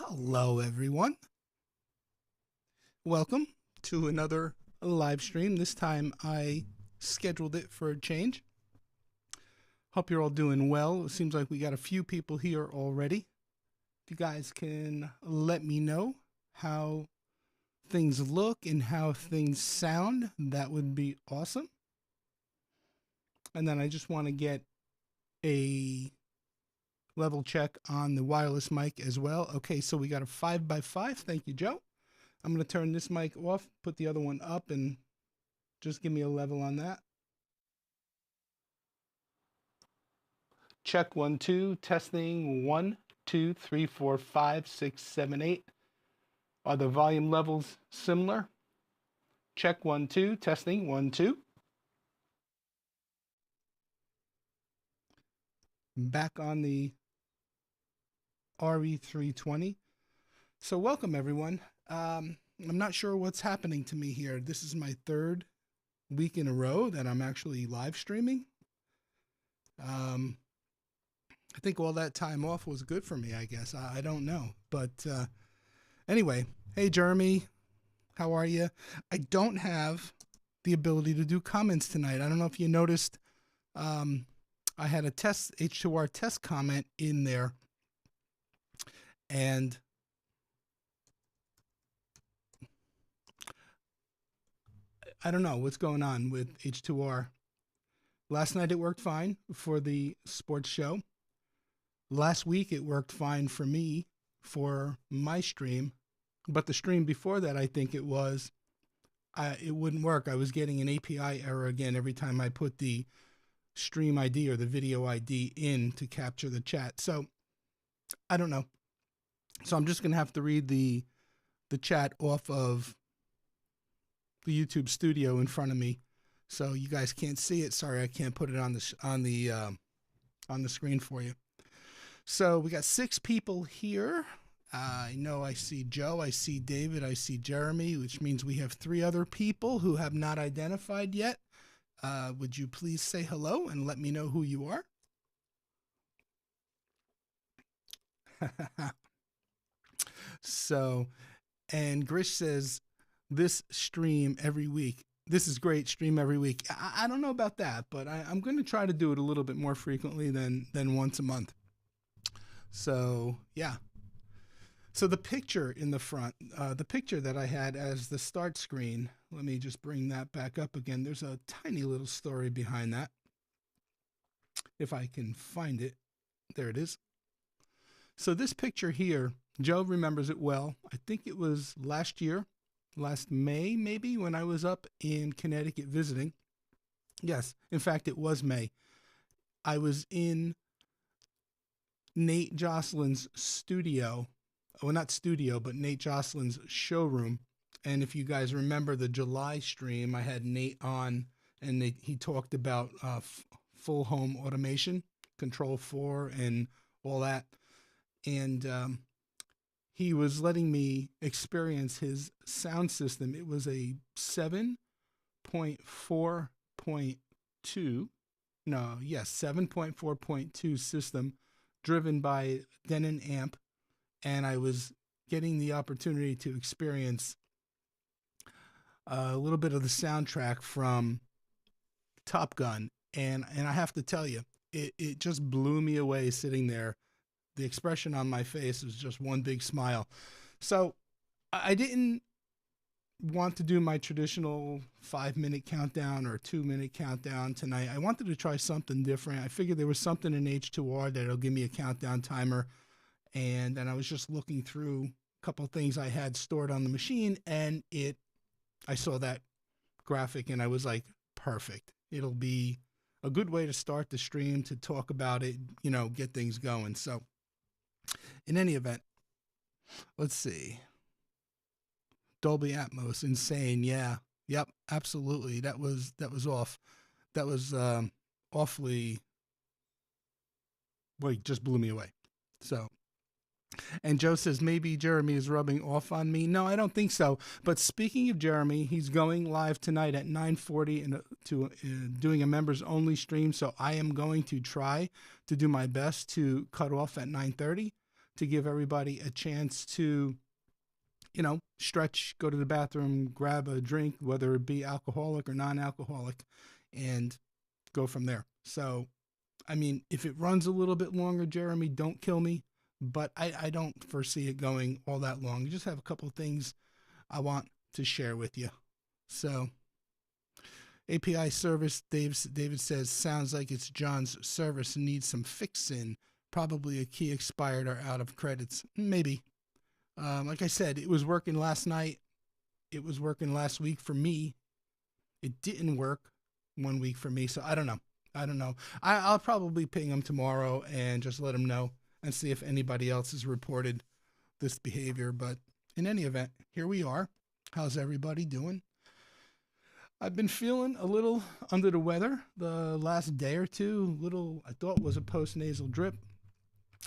Hello, everyone. Welcome to another live stream. This time I scheduled it for a change. Hope you're all doing well. It seems like we got a few people here already. If you guys can let me know how things look and how things sound, that would be awesome. And then I just want to get a level check on the wireless mic as well. Okay, so we got a 5x5. Thank you, Joe. I'm going to turn this mic off, put the other one up, and just give me a level on that. Check 1, 2, testing 1, 2, 3, 4, 5, 6, 7, 8. Are the volume levels similar? Check 1, 2, testing 1, 2. Back on the RE320. So welcome, everyone. I'm not sure what's happening to me here. This is my third week in a row that I'm actually live streaming. I think all that time off was good for me, I guess. I don't know. But anyway, hey, Jeremy, how are you? I don't have the ability to do comments tonight. I don't know if you noticed. I had a test H2R test comment in there, and I don't know what's going on with H2R. Last night it worked fine for the sports show. Last week it worked fine for me for my stream, but the stream before that, I think it was, it wouldn't work. I was getting an API error again every time I put the stream ID or the video ID in to capture the chat. So I don't know. So I'm just going to have to read the chat off of the YouTube studio in front of me. So you guys can't see it. Sorry, I can't put it on the screen for you. So we got 6 people here. I know I see Joe, I see David, I see Jeremy, which means we have 3 other people who have not identified yet. Would you please say hello and let me know who you are? So, and Grish says, this stream every week. This is great, stream every week. I don't know about that, but I'm going to try to do it a little bit more frequently than once a month. So, yeah. So the picture in the front, the picture that I had as the start screen, let me just bring that back up again. There's a tiny little story behind that. If I can find it. There it is. So this picture here, Joe remembers it well. I think it was last May maybe, when I was up in Connecticut visiting. Yes, in fact, it was May. I was in Nate Jocelyn's studio. Well, not studio, but Nate Jocelyn's showroom. And if you guys remember the July stream, I had Nate on, and he talked about full home automation, Control 4 and all that. And he was letting me experience his sound system. It was a 7.4.2, 7.4.2 system driven by Denon amp. And I was getting the opportunity to experience a little bit of the soundtrack from Top Gun. And I have to tell you, it just blew me away sitting there. The expression on my face was just one big smile. So I didn't want to do my traditional 5-minute countdown or 2-minute countdown tonight. I wanted to try something different. I figured there was something in H2R that'll give me a countdown timer. And then I was just looking through a couple of things I had stored on the machine, and I saw that graphic and I was like, perfect. It'll be a good way to start the stream, to talk about it, get things going. So in any event, let's see. Dolby Atmos, insane. Yeah. Yep. Absolutely. That was off. That was awfully, just blew me away. So, and Joe says, maybe Jeremy is rubbing off on me. No, I don't think so. But speaking of Jeremy, he's going live tonight at 9:40 and doing a members only stream. So I am going to try to do my best to cut off at 9:30 to give everybody a chance to, stretch, go to the bathroom, grab a drink, whether it be alcoholic or non-alcoholic, and go from there. So, I mean, if it runs a little bit longer, Jeremy, don't kill me, but I don't foresee it going all that long. I just have a couple of things I want to share with you. So, API service, David says, sounds like it's John's service needs some fixing. Probably a key expired or out of credits. Maybe. Like I said, it was working last night. It was working last week for me. It didn't work 1 week for me, so I don't know. I'll probably ping him tomorrow and just let him know and see if anybody else has reported this behavior. But in any event, here we are. How's everybody doing? I've been feeling a little under the weather the last day or two. I thought it was a post-nasal drip,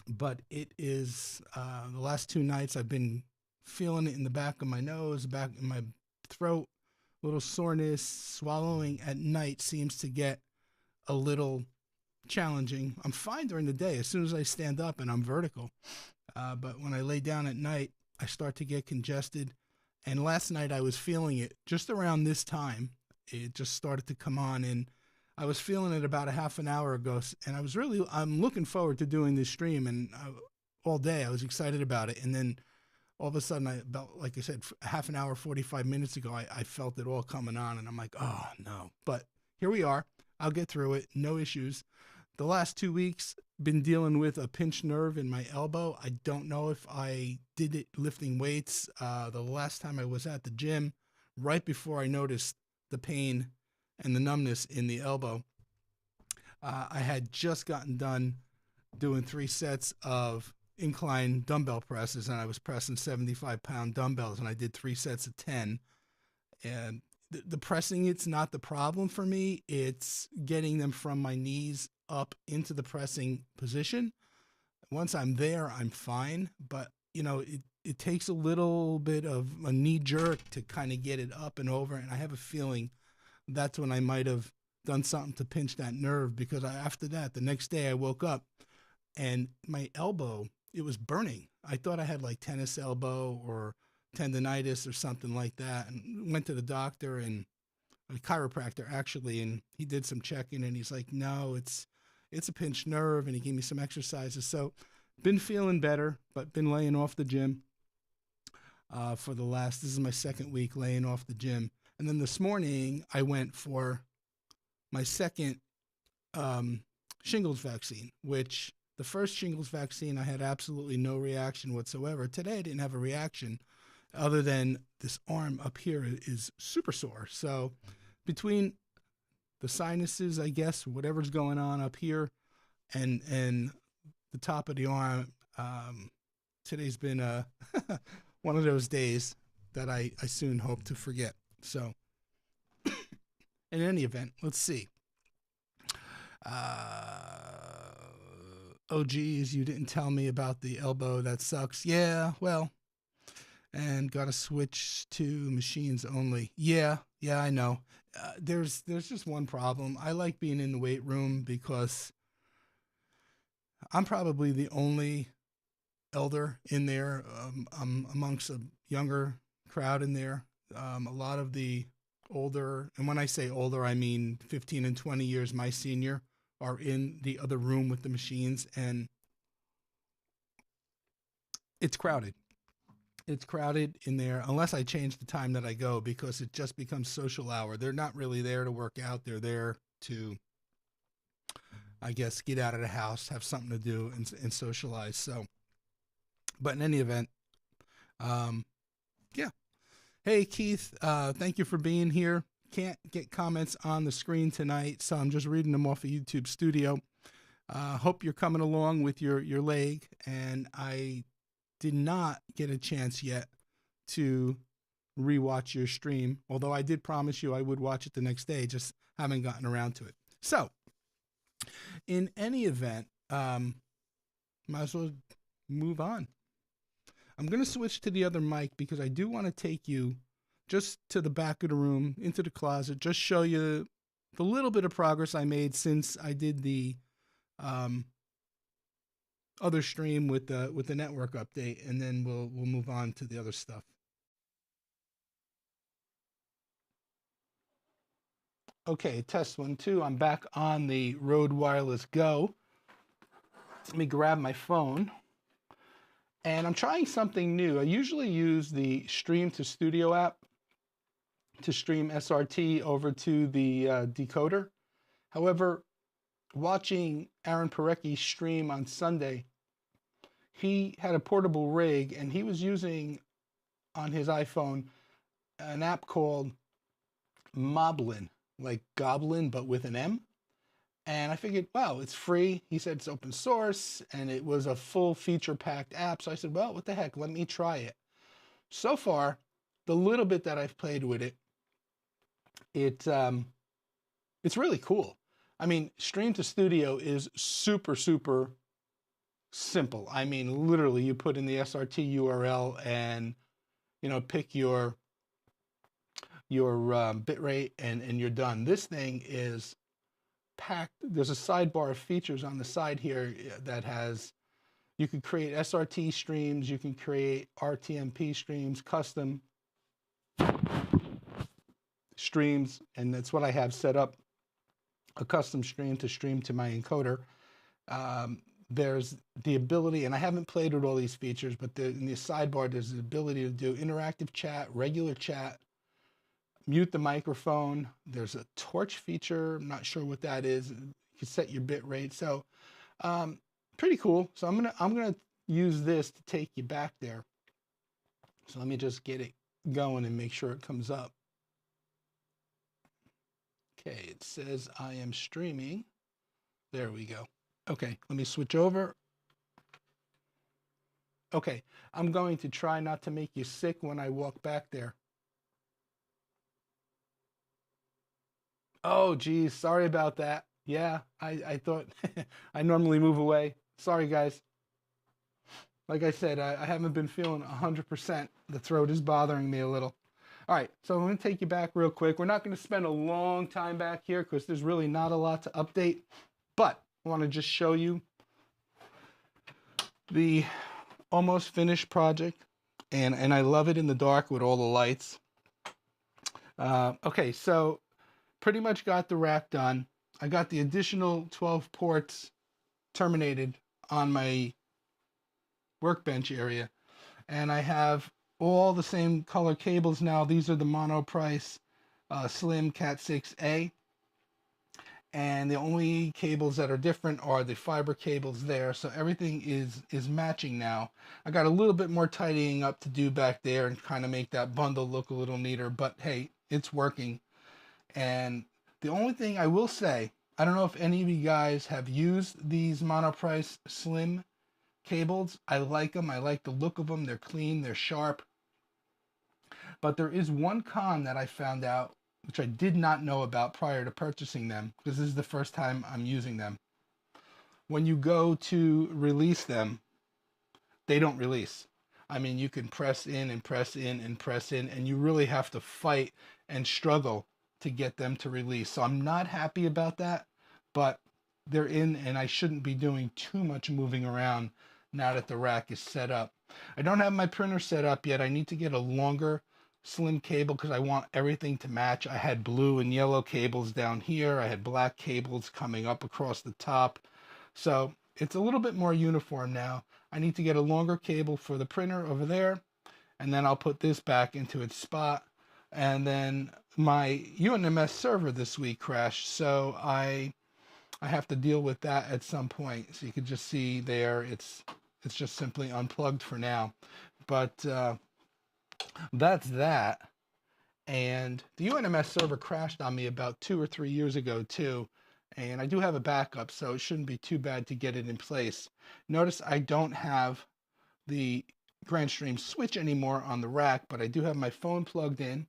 but it is the last 2 nights I've been feeling it in the back of my nose, back in my throat, little soreness. Swallowing at night seems to get a little challenging. I'm fine during the day as soon as I stand up and I'm vertical. But when I lay down at night, I start to get congested. And last night I was feeling it just around this time. It just started to come on, and I was feeling it about a half an hour ago. And I'm looking forward to doing this stream, and all day I was excited about it. And then all of a sudden, like I said, a half an hour, 45 minutes ago, I felt it all coming on, and I'm like, oh no. But here we are. I'll get through it. No issues. The last 2 weeks, been dealing with a pinched nerve in my elbow. I don't know if I did it lifting weights. The last time I was at the gym, right before I noticed the pain and the numbness in the elbow, I had just gotten done doing 3 sets of incline dumbbell presses, and I was pressing 75-pound dumbbells, and I did 3 sets of 10. And the pressing, it's not the problem for me. It's getting them from my knees up into the pressing position. Once I'm there, I'm fine. But, it takes a little bit of a knee jerk to kind of get it up and over. And I have a feeling that's when I might have done something to pinch that nerve, because after that, the next day I woke up and my elbow, it was burning. I thought I had like tennis elbow or tendonitis or something like that, and went to the doctor, and a chiropractor actually, and he did some checking, and he's like, no, it's a pinched nerve, and he gave me some exercises. So been feeling better, but been laying off the gym this is my 2nd week laying off the gym. And then this morning I went for my second shingles vaccine, which the first shingles vaccine I had absolutely no reaction whatsoever. Today I didn't have a reaction other than this arm up here is super sore. So between the sinuses, I guess, whatever's going on up here and the top of the arm, today's been one of those days that I soon hope to forget. So in any event, let's see. Oh, geez, you didn't tell me about the elbow. That sucks. Yeah, well, and got to switch to machines only. Yeah, I know. There's just one problem. I like being in the weight room because I'm probably the only elder in there. I'm amongst a younger crowd in there. A lot of the older, and when I say older, I mean 15 and 20 years my senior, are in the other room with the machines, and it's crowded. It's crowded in there unless I change the time that I go, because it just becomes social hour. They're not really there to work out. They're there to, I guess, get out of the house, have something to do, and socialize. So, but in any event, yeah. Hey, Keith, thank you for being here. Can't get comments on the screen tonight, so I'm just reading them off of YouTube Studio. Hope you're coming along with your leg, and I did not get a chance yet to rewatch your stream, although I did promise you I would watch it the next day, just haven't gotten around to it. So, in any event, might as well move on. I'm going to switch to the other mic because I do want to take you just to the back of the room, into the closet, just show you the little bit of progress I made since I did the other stream with the network update, and then we'll move on to the other stuff. Okay, test 1 2. I'm back on the Rode Wireless Go. Let me grab my phone. And I'm trying something new. I usually use the Stream to Studio app to stream SRT over to the decoder. However, watching Aaron Parecki stream on Sunday, he had a portable rig and he was using on his iPhone an app called Moblin, like Goblin, but with an M. And I figured, wow, it's free. He said it's open source and it was a full feature packed app. So I said, well, what the heck, let me try it. So far, the little bit that I've played with it, it's really cool. I mean, Stream to Studio is super, super simple. I mean, literally, you put in the SRT URL and, you know, pick your bit rate and you're done. This thing is packed. There's a sidebar of features on the side here that has, you can create SRT streams, you can create RTMP streams, custom streams, and that's what I have set up, a custom stream to my encoder. There's the ability, and I haven't played with all these features, but in the sidebar, there's the ability to do interactive chat, regular chat, mute the microphone. There's a torch feature. I'm not sure what that is. You can set your bit rate. So pretty cool. So I'm gonna use this to take you back there. So let me just get it going and make sure it comes up. Okay, it says I am streaming. There we go. Okay, let me switch over. Okay, I'm going to try not to make you sick when I walk back there. Oh, geez, sorry about that. Yeah, I thought I normally move away. Sorry, guys. Like I said, I haven't been feeling 100%. The throat is bothering me a little. All right, so I'm going to take you back real quick. We're not going to spend a long time back here because there's really not a lot to update. But I want to just show you the almost finished project. And I love it in the dark with all the lights. Okay, so pretty much got the rack done. I got the additional 12 ports terminated on my workbench area. And I have all the same color cables now. These are the Monoprice Slim Cat 6A. And the only cables that are different are the fiber cables there. So everything is matching now. I got a little bit more tidying up to do back there and kind of make that bundle look a little neater. But hey, it's working. And the only thing I will say, I don't know if any of you guys have used these Monoprice Slim cables. I like them. I like the look of them. They're clean. They're sharp. But there is one con that I found out, which I did not know about prior to purchasing them, because this is the first time I'm using them. When you go to release them, they don't release. I mean, you can press in and press in and press in, and you really have to fight and struggle to get them to release. So I'm not happy about that, but they're in, and I shouldn't be doing too much moving around now that the rack is set up. I don't have my printer set up yet. I need to get a longer slim cable because I want everything to match. I had blue and yellow cables down here. I had black cables coming up across the top. So it's a little bit more uniform now. I need to get a longer cable for the printer over there, and then I'll put this back into its spot. And then my UNMS server this week crashed, so I have to deal with that at some point. So you can just see there, it's just simply unplugged for now. But that's that. And the UNMS server crashed on me about 2 or 3 years ago too. And I do have a backup, so it shouldn't be too bad to get it in place. Notice I don't have the Grandstream switch anymore on the rack, but I do have my phone plugged in.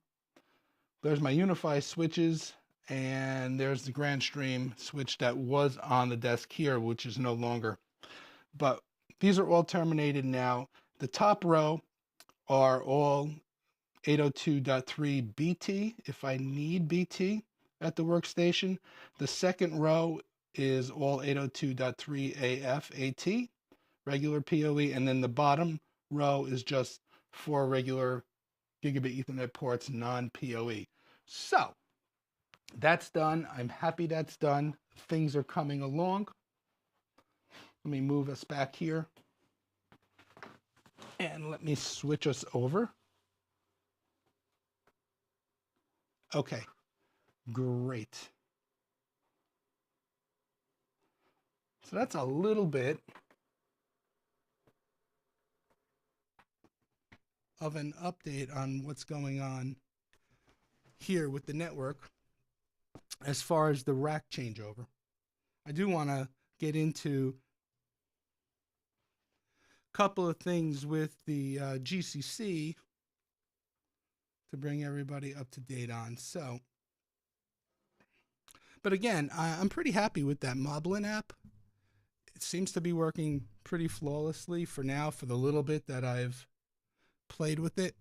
There's my Unify switches, and there's the Grandstream switch that was on the desk here, which is no longer. But these are all terminated now. The top row are all 802.3 BT if I need BT at the workstation. The second row is all 802.3 AF AT. regular PoE, and then the bottom row is just 4 regular gigabit Ethernet ports, non-PoE. So that's done. I'm happy that's done. Things are coming along. Let me move us back here and let me switch us over. Okay, great. So that's a little bit of an update on what's going on here with the network as far as the rack changeover. I do want to get into a couple of things with the GCC to bring everybody up to date on. So, but again, I'm pretty happy with that Moblin app. It seems to be working pretty flawlessly for now, for the little bit that I've played with it.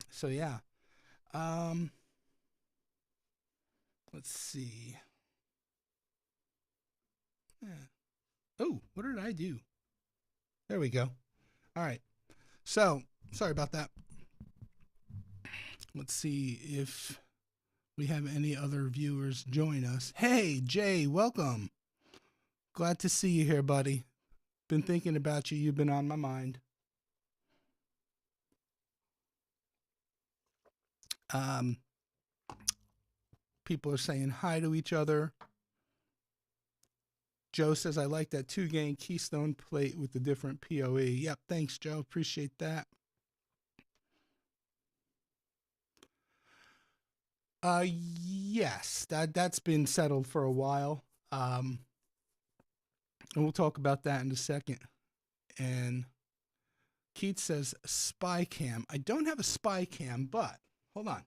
So yeah. Let's see. Yeah. Oh, what did I do? There we go. All right. So, sorry about that. Let's see if we have any other viewers join us. Hey, Jay, welcome. Glad to see you here, buddy. Been thinking about you. You've been on my mind. People are saying hi to each other. Joe says, I like that 2-gain Keystone plate with the different PoE. Yep, thanks, Joe. Appreciate that. Yes, that's been settled for a while. And we'll talk about that in a second. And Keith says, spy cam. I don't have a spy cam, but hold on.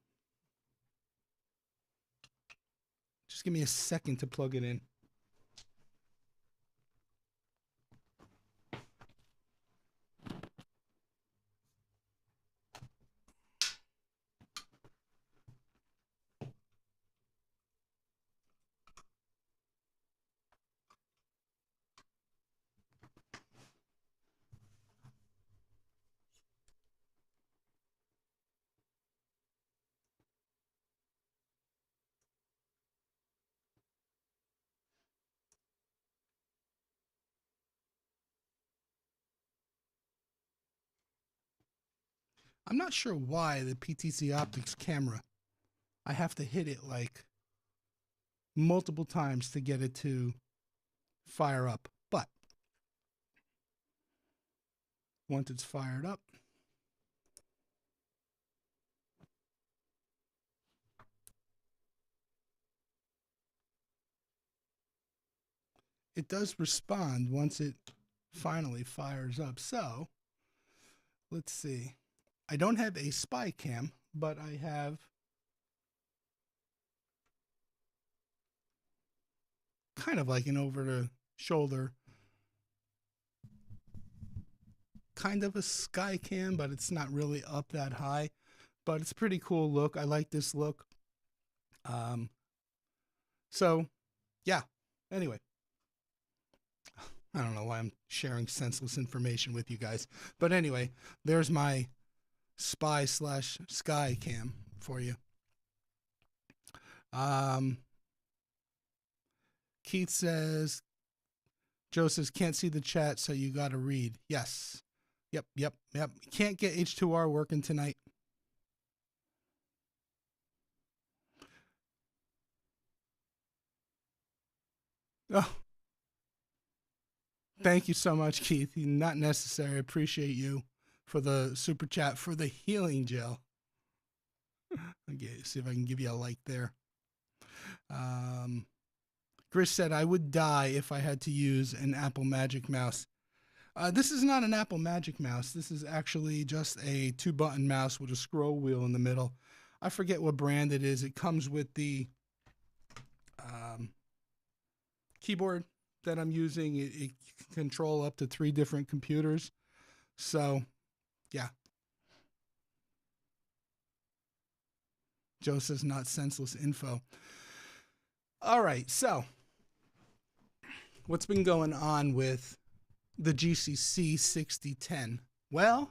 Just give me a second to plug it in. I'm not sure why the PTC Optics camera, I have to hit it like multiple times to get it to fire up. But once it's fired up, it does respond once it finally fires up. So let's see. I don't have a spy cam, but I have kind of like an over the shoulder, kind of a sky cam, but it's not really up that high. But it's a pretty cool look. I like this look. So yeah, anyway. I don't know why I'm sharing senseless information with you guys. But anyway, there's my spy/sky cam for you. Keith says, Joe says, can't see the chat, so you got to read. Yes. Yep. Can't get H2R working tonight. Oh, thank you so much, Keith. Not necessary. I appreciate you for the super chat for the healing gel. Okay, see if I can give you a like there. Grish said, I would die if I had to use an Apple Magic Mouse. This is not an Apple Magic Mouse. This is actually just a 2-button mouse with a scroll wheel in the middle. I forget what brand it is. It comes with the keyboard that I'm using. It can control up to 3 different computers. So, yeah. Joe says, not senseless info. All right, so what's been going on with the GCC6010. Well,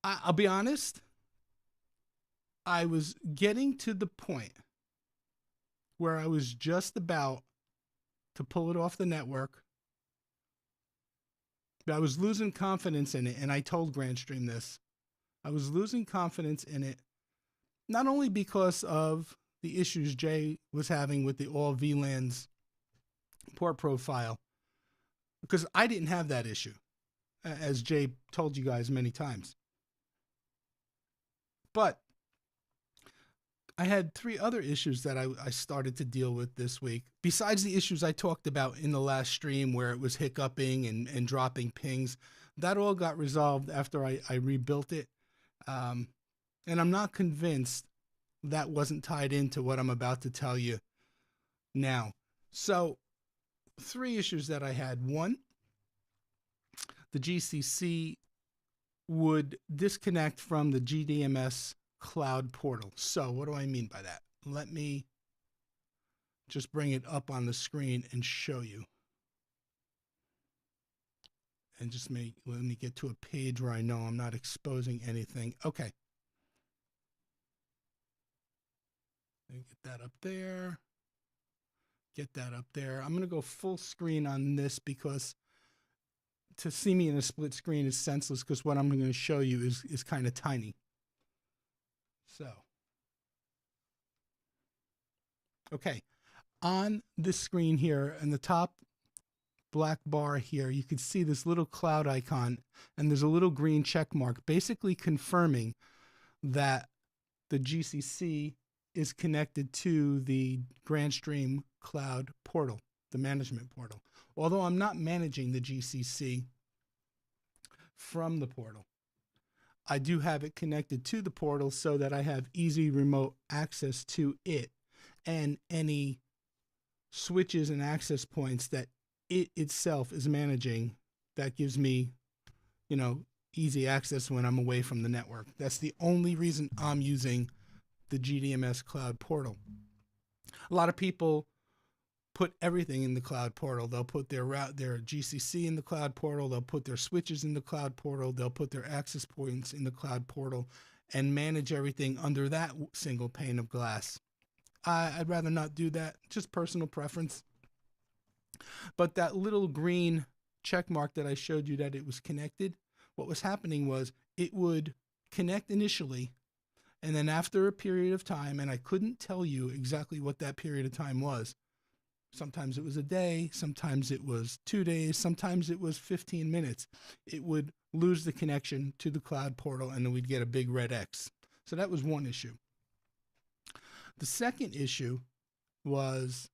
I'll be honest, I was getting to the point where I was just about to pull it off the network. I was losing confidence in it, and I told Grandstream this. I was losing confidence in it, not only because of the issues Jay was having with the all VLANs port profile, because I didn't have that issue, as Jay told you guys many times. But I had 3 other issues that I started to deal with this week, besides the issues I talked about in the last stream where it was hiccuping and dropping pings. That all got resolved after I rebuilt it. And I'm not convinced that wasn't tied into what I'm about to tell you now. So 3 issues that I had. One, the GCC would disconnect from the GDMS cloud portal. So what do I mean by that? Let me just bring it up on the screen and show you. And just let me get to a page where I know I'm not exposing anything. Okay. Get that up there. Get that up there. I'm going to go full screen on this because to see me in a split screen is senseless, because what I'm going to show you is kind of tiny. So, okay, on this screen here, in the top black bar here, you can see this little cloud icon, and there's a little green check mark, basically confirming that the GCC is connected to the Grandstream cloud portal, the management portal. Although I'm not managing the GCC from the portal, I do have it connected to the portal so that I have easy remote access to it and any switches and access points that it itself is managing. That gives me, easy access when I'm away from the network. That's the only reason I'm using the GDMS cloud portal. A lot of people put everything in the cloud portal. They'll put their GCC in the cloud portal. They'll put their switches in the cloud portal. They'll put their access points in the cloud portal and manage everything under that single pane of glass. I'd rather not do that, just personal preference. But that little green check mark that I showed you that it was connected, what was happening was it would connect initially, and then after a period of time, and I couldn't tell you exactly what that period of time was. Sometimes it was a day, sometimes it was 2 days, sometimes it was 15 minutes. It would lose the connection to the cloud portal, and then we'd get a big red X. So that was one issue. The second issue was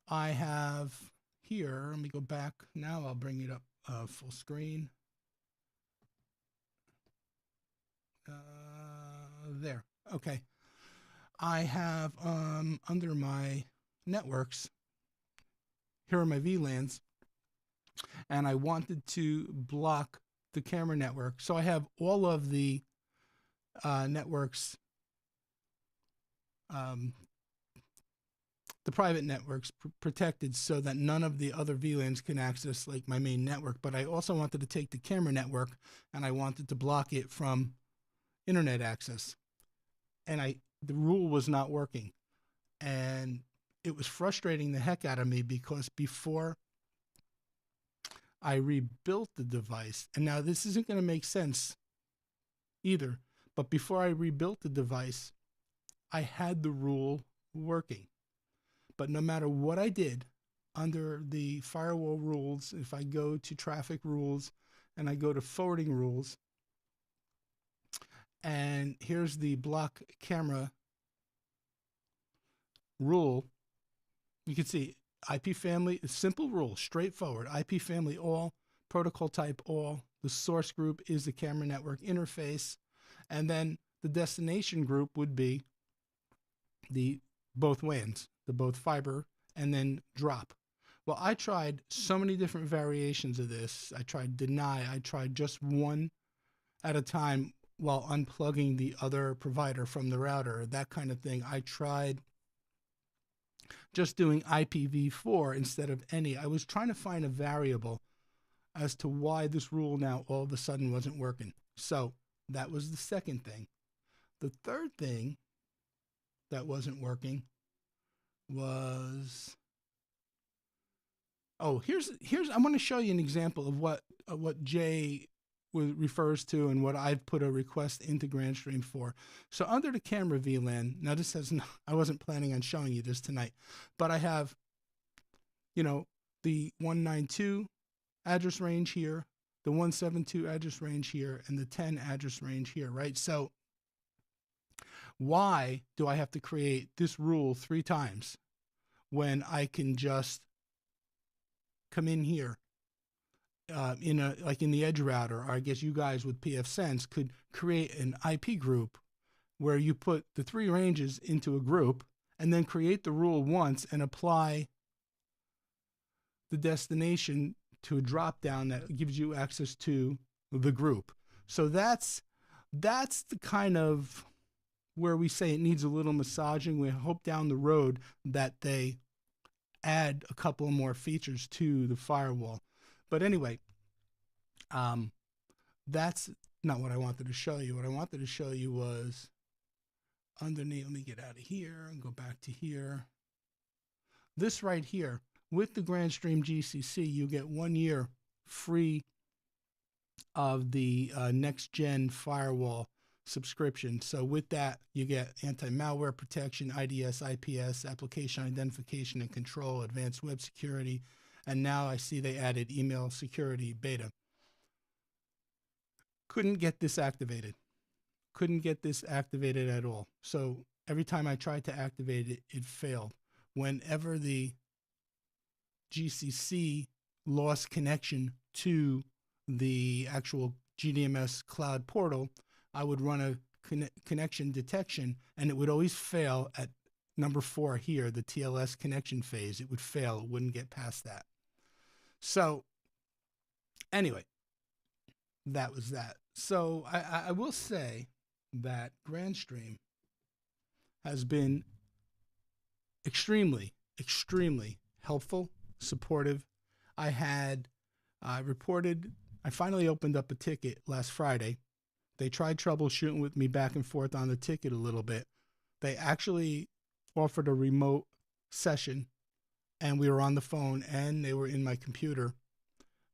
I have here, let me go back. Now I'll bring it up full screen. There. Okay. I have under my networks, here are my VLANs, and I wanted to block the camera network. So I have all of the networks, the private networks protected so that none of the other VLANs can access like my main network. But I also wanted to take the camera network and I wanted to block it from internet access. And the rule was not working. And it was frustrating the heck out of me because before I rebuilt the device, and now this isn't going to make sense either, but before I rebuilt the device, I had the rule working. But no matter what I did under the firewall rules, if I go to traffic rules and I go to forwarding rules, and here's the block camera rule, you can see IP family, simple rule, straightforward. IP family all, protocol type all. The source group is the camera network interface. And then the destination group would be the both WANs, the both fiber, and then drop. Well, I tried so many different variations of this. I tried deny. I tried just one at a time while unplugging the other provider from the router, that kind of thing. I tried just doing IPv4 instead of any. I was trying to find a variable as to why this rule now all of a sudden wasn't working. So that was the second thing. The third thing that wasn't working was, oh, here's I'm going to show you an example of what Jay refers to and what I've put a request into Grandstream for. So under the camera VLAN, now this has no, I wasn't planning on showing you this tonight, but I have, you know, the 192 address range here, the 172 address range here, and the 10 address range here, right? So why do I have to create this rule 3 times when I can just come in here like in the edge router, or I guess you guys with pfSense could create an IP group where you put the 3 ranges into a group and then create the rule once and apply the destination to a drop down that gives you access to the group. So that's the kind of where we say it needs a little massaging. We hope down the road that they add a couple more features to the firewall. But anyway, that's not what I wanted to show you. What I wanted to show you was underneath. Let me get out of here and go back to here. This right here, with the Grandstream GCC, you get 1 year free of the next gen firewall subscription. So with that, you get anti-malware protection, IDS, IPS, application identification and control, advanced web security, and now I see they added email security beta. Couldn't get this activated. Couldn't get this activated at all. So every time I tried to activate it, it failed. Whenever the GCC lost connection to the actual GDMS cloud portal, I would run a connection detection, and it would always fail at number 4 here, the TLS connection phase. It would fail. It wouldn't get past that. So anyway, that was that. So I will say that Grandstream has been extremely, extremely helpful, supportive. I finally opened up a ticket last Friday. They tried troubleshooting with me back and forth on the ticket a little bit. They actually offered a remote session, and we were on the phone, and they were in my computer.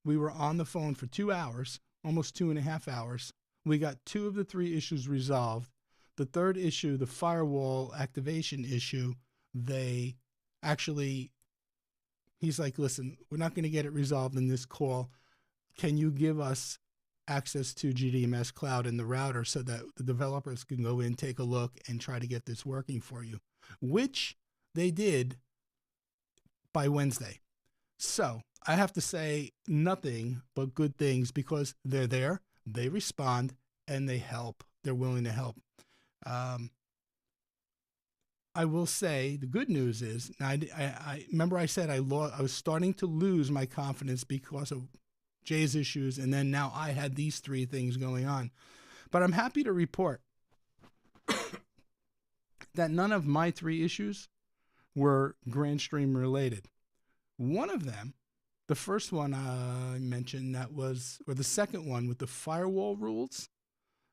We were on the phone for 2 hours, almost 2.5 hours. We got 2 of the 3 issues resolved. The third issue, the firewall activation issue, he's like, listen, we're not going to get it resolved in this call. Can you give us access to GDMS cloud and the router so that the developers can go in, take a look, and try to get this working for you, which they did by Wednesday. So I have to say nothing but good things because they're there, they respond, and they help. They're willing to help. I will say the good news is, I remember I said I was starting to lose my confidence because of Jay's issues, and then now I had these 3 things going on. But I'm happy to report that none of my 3 issues were Grandstream related. One of them, the first one I mentioned, or the second one with the firewall rules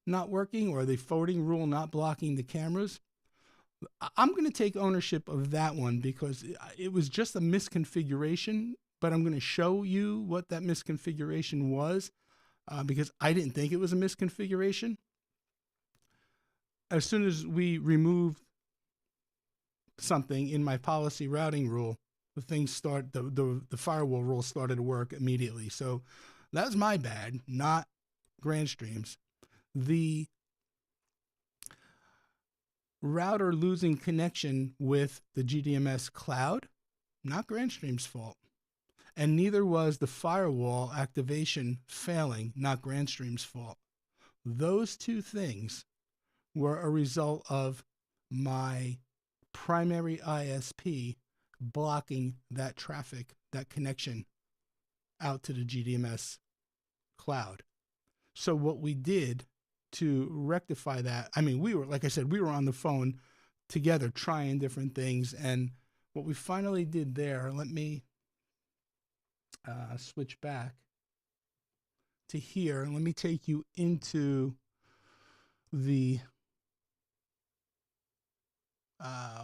not working, or the forwarding rule not blocking the cameras, I'm going to take ownership of that one because it was just a misconfiguration, but I'm going to show you what that misconfiguration was because I didn't think it was a misconfiguration. As soon as we removed something in my policy routing rule, the firewall rule started to work immediately. So that's my bad, not Grandstream's. The router losing connection with the GDMS cloud, not Grandstream's fault. And neither was the firewall activation failing, not Grandstream's fault. Those 2 things were a result of my primary ISP blocking that traffic, that connection out to the GDMS cloud. So what we did to rectify that, I mean, like I said, we were on the phone together trying different things, and what we finally did there, let me switch back to here, and let me take you into the,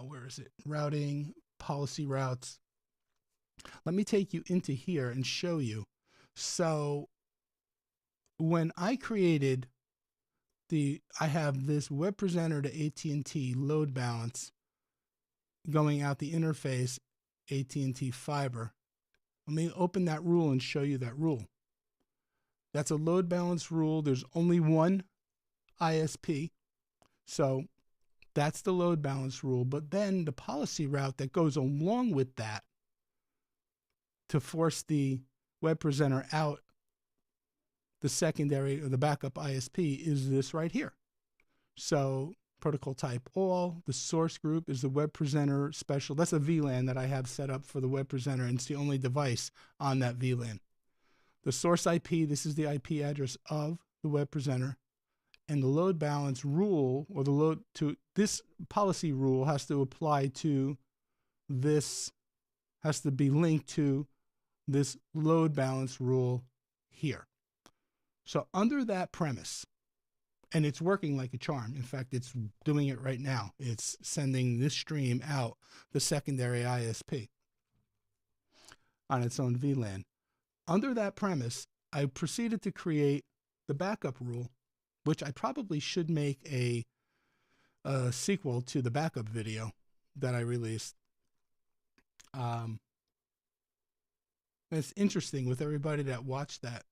where is it? Routing, policy routes. Let me take you into here and show you. So when I created I have this web presenter to AT&T load balance going out the interface AT&T fiber. Let me open that rule and show you that rule. That's a load balance rule. There's only one ISP. So that's the load balance rule. But then the policy route that goes along with that to force the web presenter out the secondary or the backup ISP is this right here. So protocol type all, the source group is the web presenter special. That's a VLAN that I have set up for the web presenter, and it's the only device on that VLAN. The source IP, this is the IP address of the web presenter, and the load balance rule, or the load to this policy rule, has to apply to this, has to be linked to this load balance rule here. So under that premise, and it's working like a charm. In fact, it's doing it right now. It's sending this stream out the secondary ISP on its own VLAN. Under that premise, I proceeded to create the backup rule, which I probably should make a sequel to the backup video that I released. It's interesting with everybody that watched that.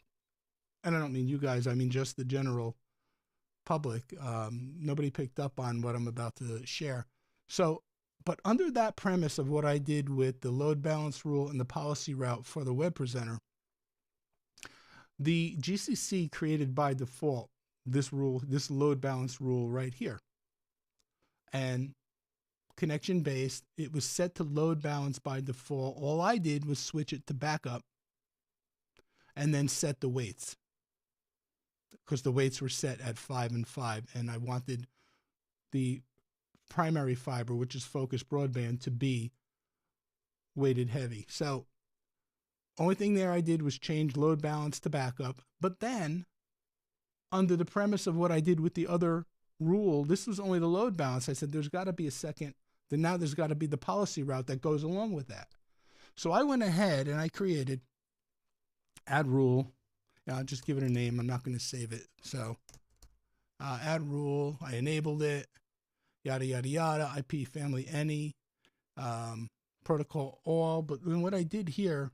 And I don't mean you guys, I mean just the general public. Nobody picked up on what I'm about to share. So, but under that premise of what I did with the load balance rule and the policy route for the web presenter, the GCC created by default this rule, this load balance rule right here. And connection based, it was set to load balance by default. All I did was switch it to backup and then set the weights, because the weights were set at 5 and 5, and I wanted the primary fiber, which is focused broadband, to be weighted heavy. So only thing there I did was change load balance to backup. But then under the premise of what I did with the other rule, this was only the load balance. I said there's got to be a second, then now there's got to be the policy route that goes along with that. So I went ahead and I created add rule. I'll just give it a name. I'm not going to save it. So add rule, I enabled it, yada, yada, yada, IP family any, protocol all. But then what I did here,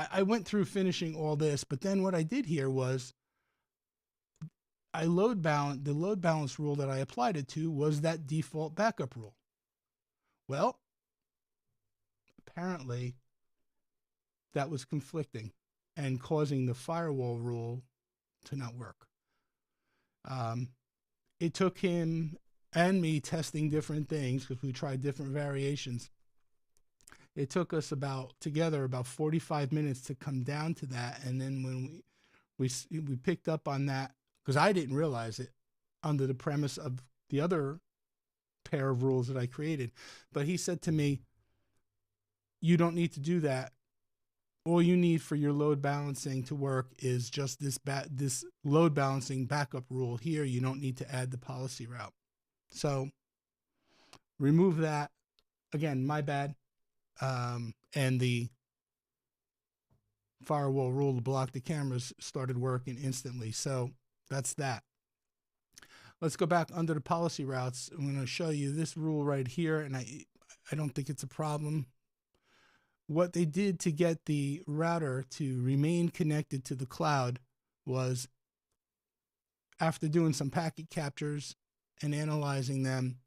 I went through finishing all this, but then what I did here was the load balance rule that I applied it to was that default backup rule. Well, apparently that was conflicting and causing the firewall rule to not work. It took him and me testing different things, because we tried different variations. It took us about 45 minutes to come down to that. And then when we picked up on that, because I didn't realize it under the premise of the other pair of rules that I created. But he said to me, you don't need to do that. All you need for your load balancing to work is just this load balancing backup rule here. You don't need to add the policy route. So remove that. Again, my bad. And the firewall rule to block the cameras started working instantly. So that's that. Let's go back under the policy routes. I'm going to show you this rule right here, and I don't think it's a problem. What they did to get the router to remain connected to the cloud was, after doing some packet captures and analyzing them,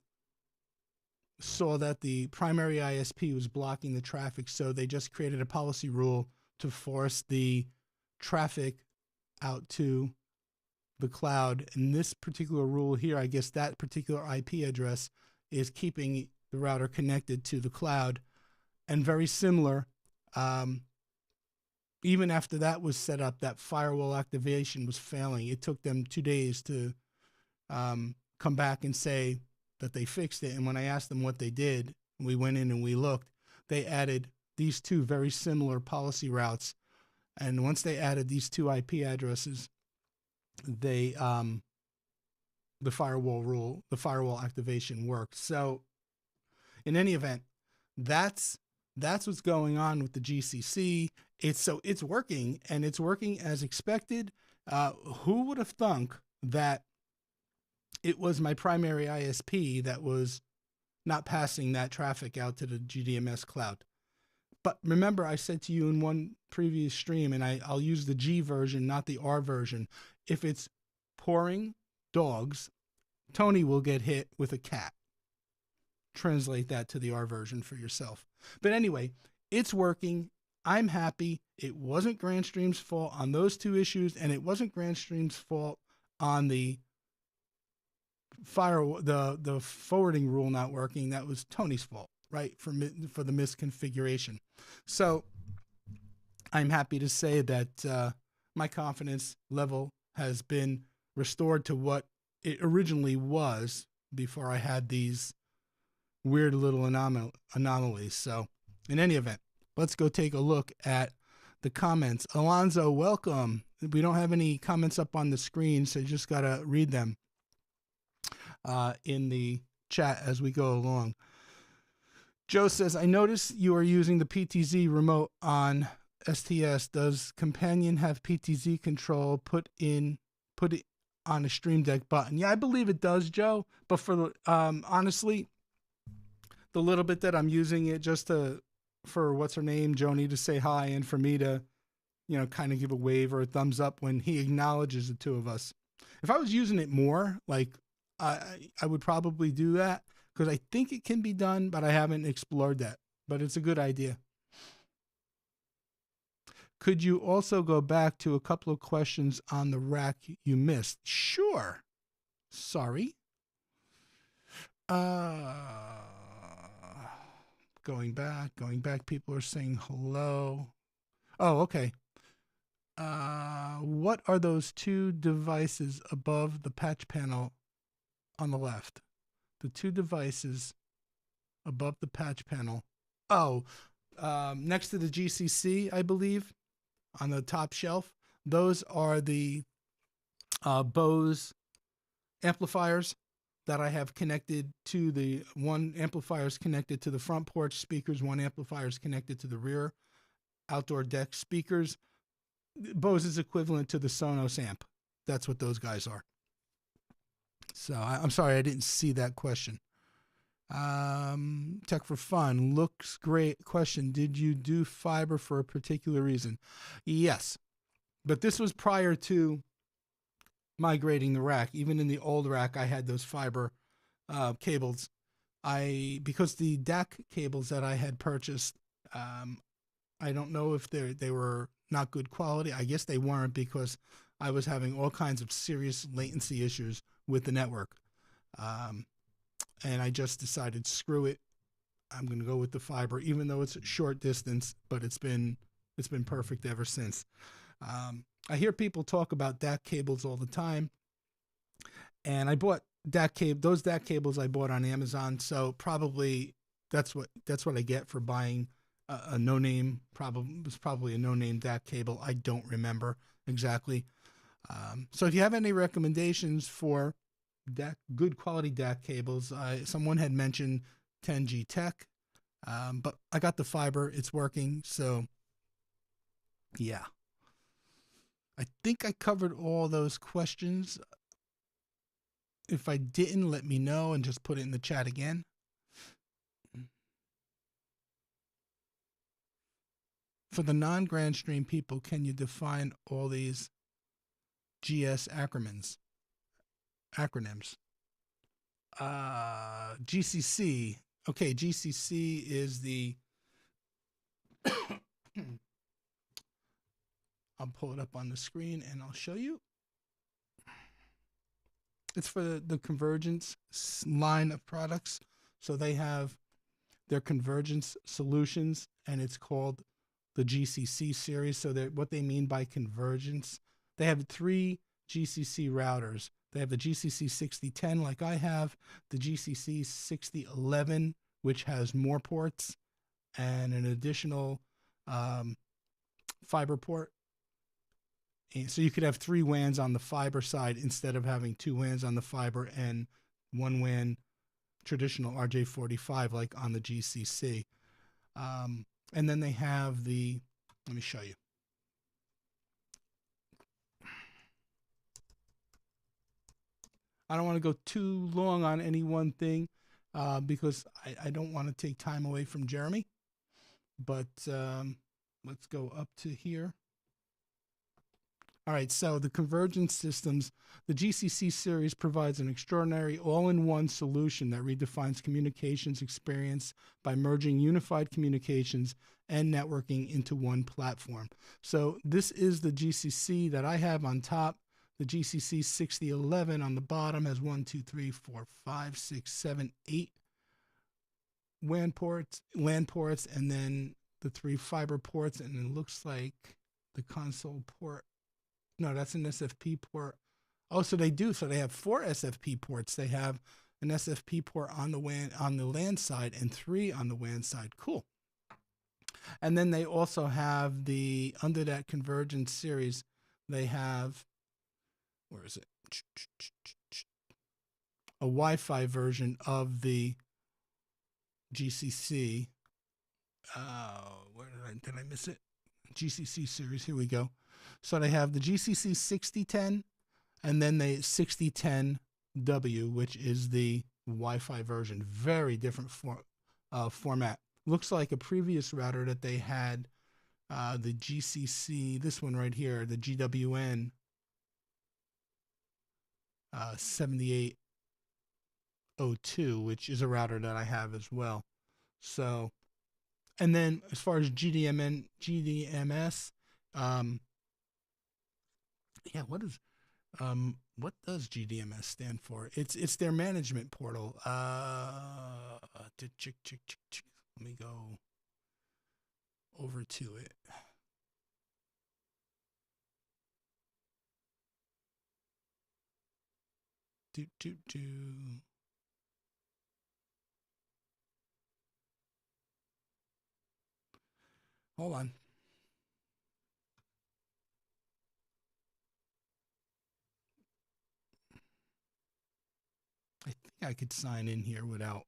saw that the primary ISP was blocking the traffic, so they just created a policy rule to force the traffic out to the cloud. And this particular rule here, I guess that particular IP address is keeping the router connected to the cloud. And very similar, even after that was set up, that firewall activation was failing. It took them 2 days to come back and say that they fixed it. And when I asked them what they did, we went in and we looked. they added these two very similar policy routes. And once they added these two IP addresses, they the firewall activation worked. So in any event, that's what's going on with the GCC. It's working, and it's working as expected. Who would have thunk that it was my primary ISP that was not passing that traffic out to the GDMS cloud? But remember, I said to you in one previous stream, and I'll use the G version, not the R version. If it's pouring dogs, Tony will get hit with a cat. Translate that to the R version for yourself. But anyway, it's working. I'm happy. It wasn't Grandstream's fault on those two issues, and it wasn't Grandstream's fault on the the forwarding rule not working. That was Tony's fault, right? For the misconfiguration. So I'm happy to say that my confidence level has been restored to what it originally was before I had these weird little anomalies. So in any event, let's go take a look at the comments. Alonzo, welcome. We don't have any comments up on the screen, so you just got to read them in the chat as we go along. Joe says, I notice you are using the PTZ remote on STS. Does Companion have PTZ control? Put it on a Stream Deck button. Yeah, I believe it does, Joe. But for the honestly, the little bit that I'm using it just for what's her name, Joni, to say hi, and for me to, kind of give a wave or a thumbs up when he acknowledges the two of us. If I was using it more, like I would probably do that, because I think it can be done, but I haven't explored that. But it's a good idea. Could you also go back to a couple of questions on the rack you missed? Sure. Sorry. Going back, people are saying hello. Oh, okay. What are those two devices above the patch panel on the left? The two devices above the patch panel. Oh, next to the GCC, I believe, on the top shelf. Those are the Bose amplifiers that I have connected to the one amplifier is connected to the front porch speakers. One amplifier is connected to the rear outdoor deck speakers. Bose is equivalent to the Sonos amp. That's what those guys are. So I'm sorry, I didn't see that question. Tech for Fun looks great. Question: did you do fiber for a particular reason? Yes, but this was prior to migrating the rack. Even in the old rack, I had those fiber cables. Because the DAC cables that I had purchased, I don't know if they were not good quality. I guess they weren't, because I was having all kinds of serious latency issues with the network. And I just decided, screw it. I'm going to go with the fiber, even though it's a short distance, but it's been perfect ever since. I hear people talk about DAC cables all the time, and I bought those DAC cables I bought on Amazon. So probably that's what I get for buying a no-name. Probably a no-name DAC cable. I don't remember exactly. So if you have any recommendations for good quality DAC cables, someone had mentioned 10G Tech, but I got the fiber. It's working. So yeah. I think I covered all those questions. If I didn't, let me know and just put it in the chat again. For the non-Grandstream people, can you define all these GS acronyms? GCC. Okay, GCC is the I'll pull it up on the screen and I'll show you. It's for the convergence line of products. So they have their convergence solutions, and it's called the GCC series. So what they mean by convergence, they have 3 GCC routers. They have the GCC6010 like I have, the GCC6011, which has more ports, and an additional fiber port. And so you could have 3 WANs on the fiber side instead of having 2 WANs on the fiber and 1 WAN traditional RJ45 like on the GCC. And then they have the, let me show you. I don't want to go too long on any one thing because I don't want to take time away from Jeremy. But let's go up to here. All right, so the convergence systems, the GCC series provides an extraordinary all-in-one solution that redefines communications experience by merging unified communications and networking into one platform. So this is the GCC that I have on top. The GCC6010 on the bottom has 1, 2, 3, 4, 5, 6, 7, 8 WAN ports, LAN ports, and then the 3 fiber ports, and it looks like the console port. No, that's an SFP port. Oh, so they do. So they have 4 SFP ports. They have an SFP port on the WAN, on the LAN side, and 3 on the WAN side. Cool. And then they also have the, under that convergence series, they have, where is it? A Wi-Fi version of the GCC. Where did I miss it? GCC series. Here we go. So they have the GCC6010 and then the 6010W, which is the Wi-Fi version. Very different format. Looks like a previous router that they had, the GCC, this one right here, the GWN 7802, which is a router that I have as well. So, and then as far as GDMS, yeah, what does GDMS stand for? It's their management portal. Let me go over to it. Hold on. I think I could sign in here without.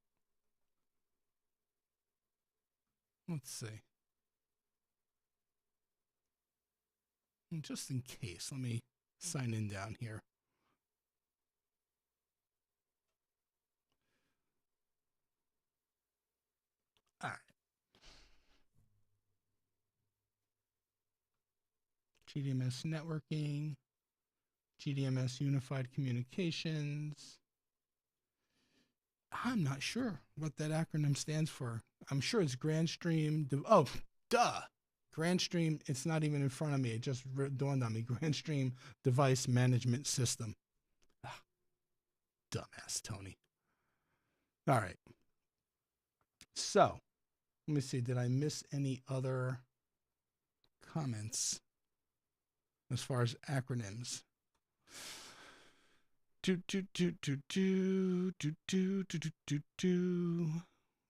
Let's see. Just in case, let me sign in down here. All right. GDMS networking, GDMS unified communications. I'm not sure what that acronym stands for. I'm sure it's Grandstream. Oh, duh. Grandstream, it's not even in front of me. It just dawned on me. Grandstream Device Management System. Ah, dumbass Tony. All right. So, let me see. Did I miss any other comments as far as acronyms?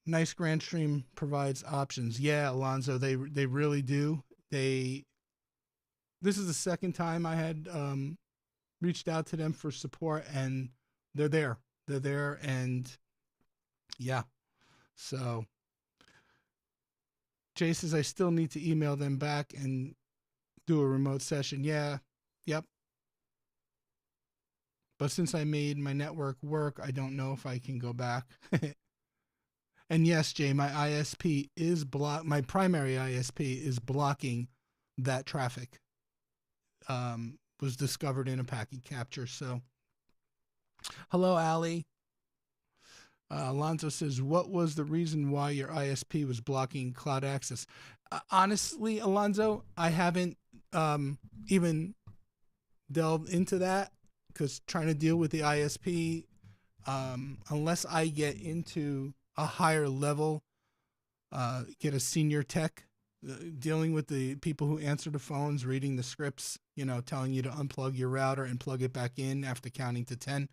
Nice Grandstream provides options. Yeah, Alonzo, they really do. This is the second time I had reached out to them for support, and they're there. They're there, and yeah. So Jay says I still need to email them back and do a remote session. Yeah, yep. But since I made my network work, I don't know if I can go back. And yes, Jay, my ISP is my primary ISP is blocking that traffic. Was discovered in a packet capture. So, hello, Allie. Alonzo says, what was the reason why your ISP was blocking cloud access? Honestly, Alonzo, I haven't even delved into that because trying to deal with the ISP, unless I get into a higher level, get a senior tech, dealing with the people who answer the phones, reading the scripts, telling you to unplug your router and plug it back in after counting to 10.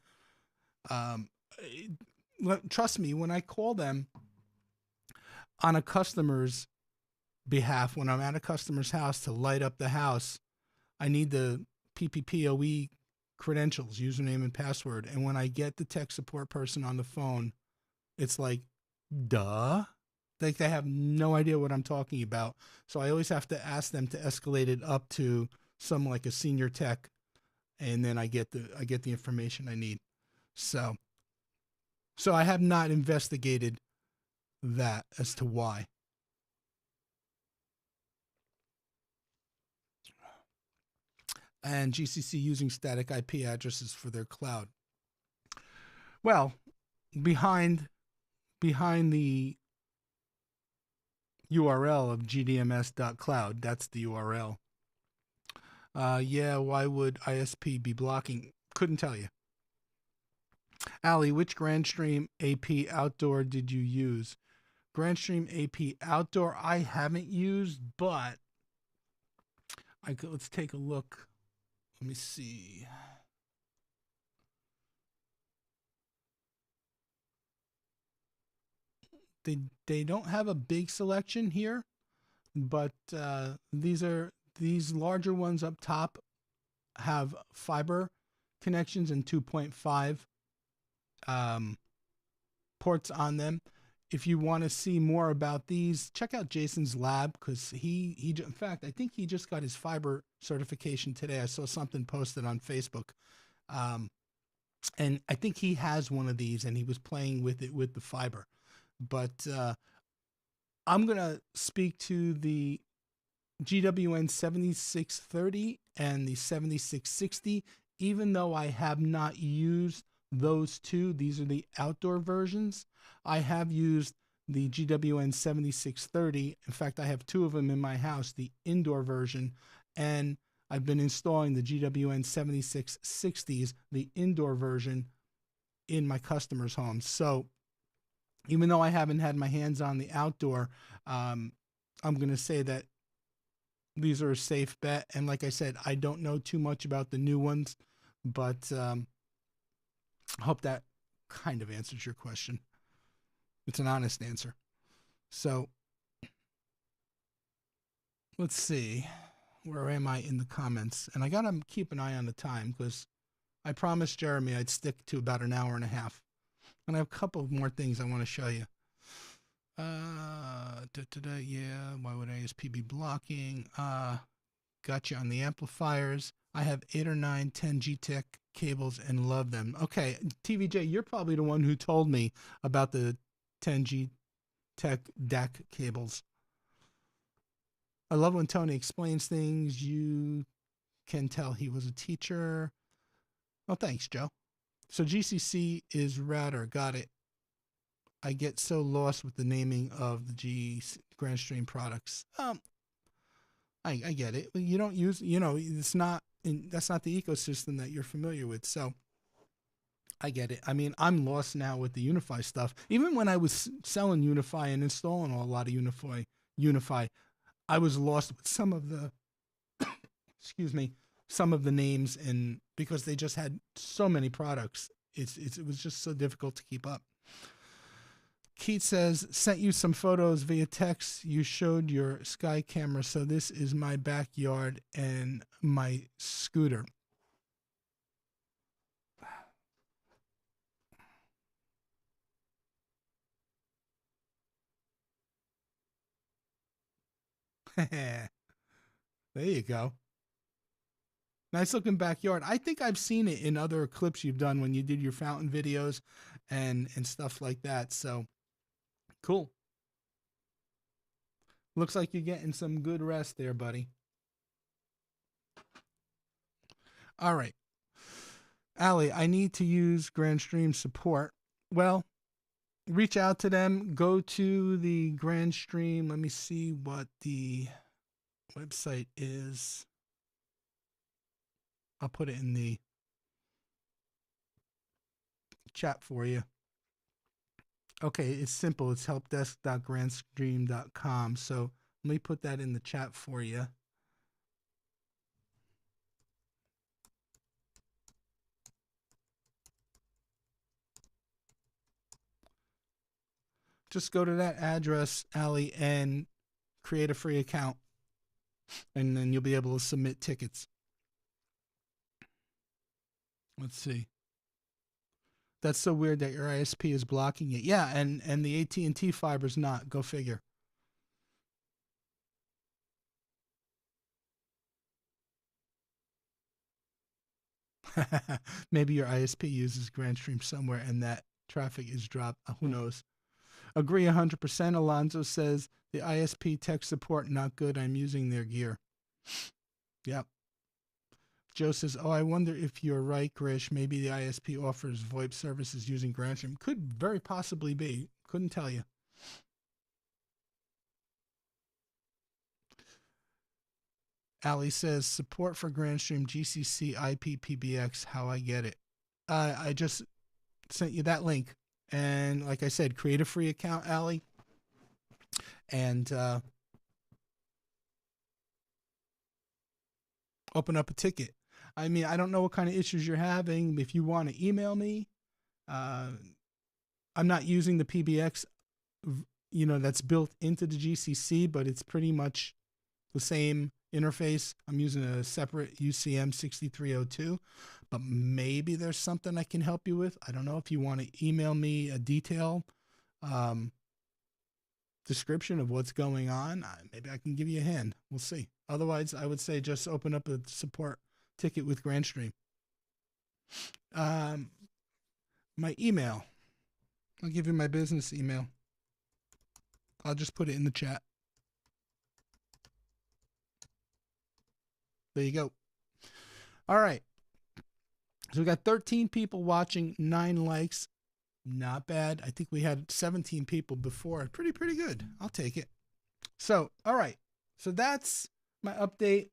Trust me, when I call them, on a customer's behalf, when I'm at a customer's house to light up the house, I need the PPPoE credentials, username and password. And when I get the tech support person on the phone, it's like, duh. Like they have no idea what I'm talking about. So I always have to ask them to escalate it up to some like a senior tech, and then I get the information I need. So I have not investigated that as to why. And GCC using static IP addresses for their cloud. Well, behind the URL of gdms.cloud, that's the URL. Yeah, why would ISP be blocking? Couldn't tell you. Ali, which Grandstream AP outdoor did you use? Grandstream AP outdoor I haven't used, but let's take a look. Let me see. They don't have a big selection here, but these larger ones up top have fiber connections and 2.5 ports on them. If you want to see more about these, check out Jason's lab, because he in fact, I think he just got his fiber certification today. I saw something posted on Facebook. And I think he has one of these, and he was playing with it with the fiber. But I'm going to speak to the GWN 7630 and the 7660, even though I have not used those two. These are the outdoor versions. I have used the GWN 7630. In fact, I have two of them in my house, the indoor version, and I've been installing the GWN 7660s, the indoor version, in my customers' homes. So even though I haven't had my hands on the outdoor, I'm going to say that these are a safe bet. And like I said, I don't know too much about the new ones, but I hope that kind of answers your question. It's an honest answer. So let's see. Where am I in the comments? And I got to keep an eye on the time, because I promised Jeremy I'd stick to about an hour and a half. And I have a couple more things I want to show you. Yeah, why would ISP be blocking? Got you on the amplifiers. I have 8 or 9 10G Tech cables and love them. Okay, TVJ, you're probably the one who told me about the 10G Tech DAC cables. I love when Tony explains things. You can tell he was a teacher. Oh, thanks, Joe. So GCC is router. Got it. I get so lost with the naming of the Grandstream products. I get it. You don't use, it's not that's not the ecosystem that you're familiar with. So I get it. I mean, I'm lost now with the Unify stuff. Even when I was selling Unify and installing a lot of Unify, I was lost with some of the, excuse me, some of the names, and because they just had so many products, it was just so difficult to keep up. Keith says, sent you some photos via text. You showed your sky camera. So this is my backyard and my scooter. There you go. Nice looking backyard. I think I've seen it in other clips you've done when you did your fountain videos and stuff like that. So cool. Looks like you're getting some good rest there, buddy. All right. Ali, I need to use Grandstream support. Well, reach out to them. Go to the Grandstream. Let me see what the website is. I'll put it in the chat for you. Okay, it's simple. It's helpdesk.grandstream.com. So let me put that in the chat for you. just go to that address, Allie, and create a free account, and then you'll be able to submit tickets. Let's see. That's so weird that your ISP is blocking it. Yeah, and the AT&T fiber's not. Go figure. Maybe your ISP uses Grandstream somewhere and that traffic is dropped. Who knows? Agree 100%. Alonzo says the ISP tech support not good. I'm using their gear. Yep. Joe says, oh, I wonder if you're right, Grish. Maybe the ISP offers VoIP services using Grandstream. Could very possibly be. Couldn't tell you. Ali says, support for Grandstream GCC IP PBX, how I get it. I just sent you that link. And like I said, create a free account, Ali. And open up a ticket. I mean, I don't know what kind of issues you're having. If you want to email me, I'm not using the PBX, that's built into the GCC, but it's pretty much the same interface. I'm using a separate UCM6302, but maybe there's something I can help you with. I don't know if you want to email me a detail description of what's going on. Maybe I can give you a hand. We'll see. Otherwise, I would say just open up a support ticket with Grandstream. My email. I'll give you my business email. I'll just put it in the chat. There you go. All right. So we got 13 people watching, 9 likes. Not bad. I think we had 17 people before. Pretty good. I'll take it. So, all right. So that's my update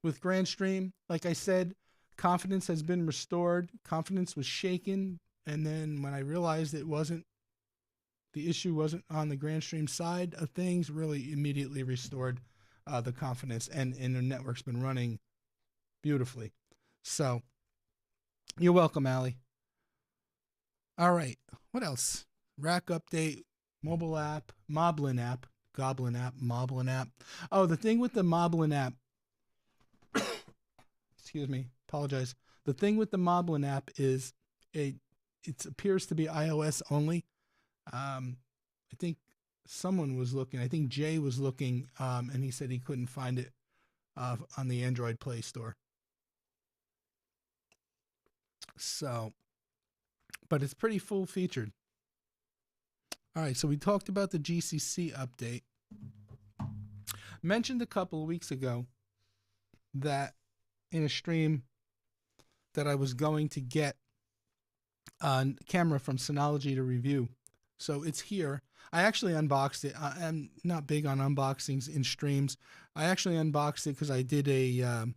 with Grandstream. Like I said, confidence has been restored. Confidence was shaken. And then when I realized the issue wasn't on the Grandstream side of things, really immediately restored the confidence. And the network's been running beautifully. So you're welcome, Allie. All right. What else? Rack update, mobile app, Moblin app, Goblin app, Moblin app. Oh, the thing with the Moblin app. Excuse me. Apologize. The thing with the Moblin app is it appears to be iOS only. I think someone was looking. I think Jay was looking, and he said he couldn't find it on the Android Play Store. So, but it's pretty full featured. All right, so we talked about the GCC update. Mentioned a couple of weeks ago that in a stream that I was going to get a camera from Synology to review. So it's here. I actually unboxed it. I'm not big on unboxings in streams. I actually unboxed it because I did a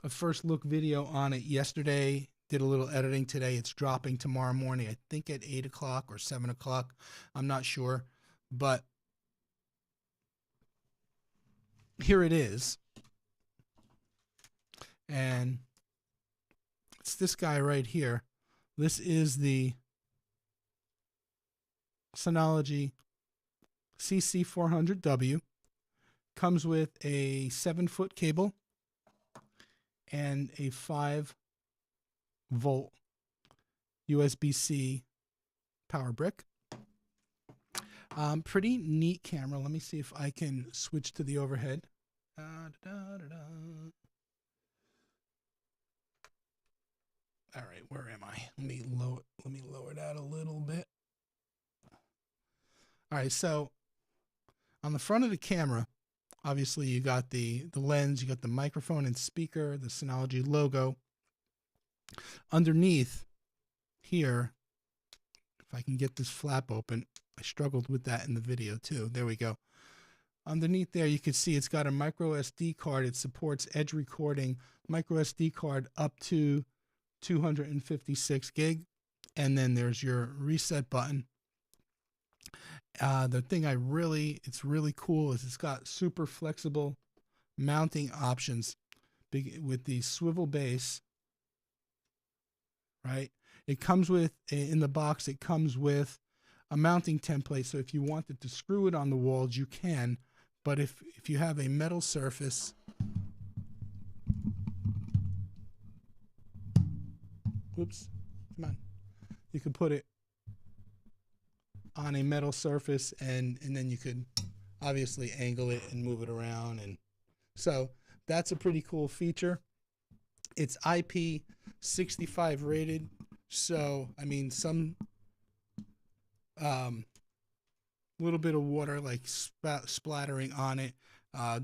first look video on it yesterday. Did a little editing today. It's dropping tomorrow morning, I think at 8 o'clock or 7 o'clock. I'm not sure. But here it is. And it's this guy right here. This is the Synology CC400W. Comes with a 7-foot cable and a 5-volt USB-C power brick. Pretty neat camera. Let me see if I can switch to the overhead. All right, where am I? Let me lower that a little bit. All right, so on the front of the camera, obviously you got the lens, you got the microphone and speaker, the Synology logo. Underneath here, if I can get this flap open, I struggled with that in the video too. There we go. Underneath there, you can see it's got a micro SD card. It supports edge recording, micro SD card up to 256 gig. And then there's your reset button. The thing it's really cool is it's got super flexible mounting options with the swivel base, right? It comes with, in the box, it comes with a mounting template. So if you wanted to screw it on the walls, you can. But if you have a metal surface, whoops, come on, you could put it on a metal surface, and then you could obviously angle it and move it around. And so that's a pretty cool feature. It's IP65 rated, so I mean, some little bit of water like splattering on it,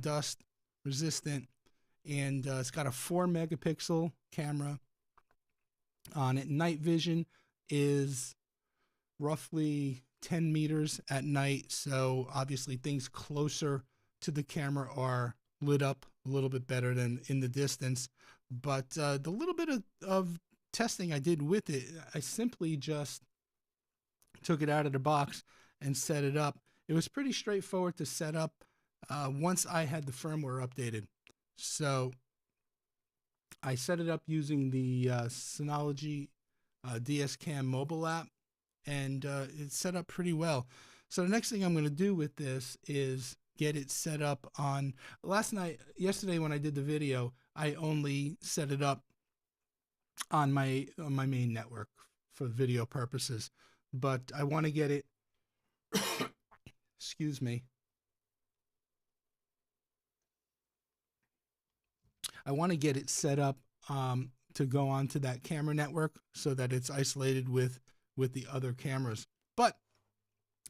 dust resistant, and it's got a 4 megapixel camera on it. Night vision is roughly 10 meters at night, so obviously things closer to the camera are lit up a little bit better than in the distance. But the little bit of testing I did with it, I simply just took it out of the box and set it up. It was pretty straightforward to set up once I had the firmware updated. So I set it up using the Synology DS Cam mobile app, and it's set up pretty well. So the next thing I'm going to do with this is get it set up on, yesterday when I did the video, I only set it up on my main network for video purposes, but I want to get it, excuse me, I want to get it set up to go onto that camera network so that it's isolated with the other cameras. But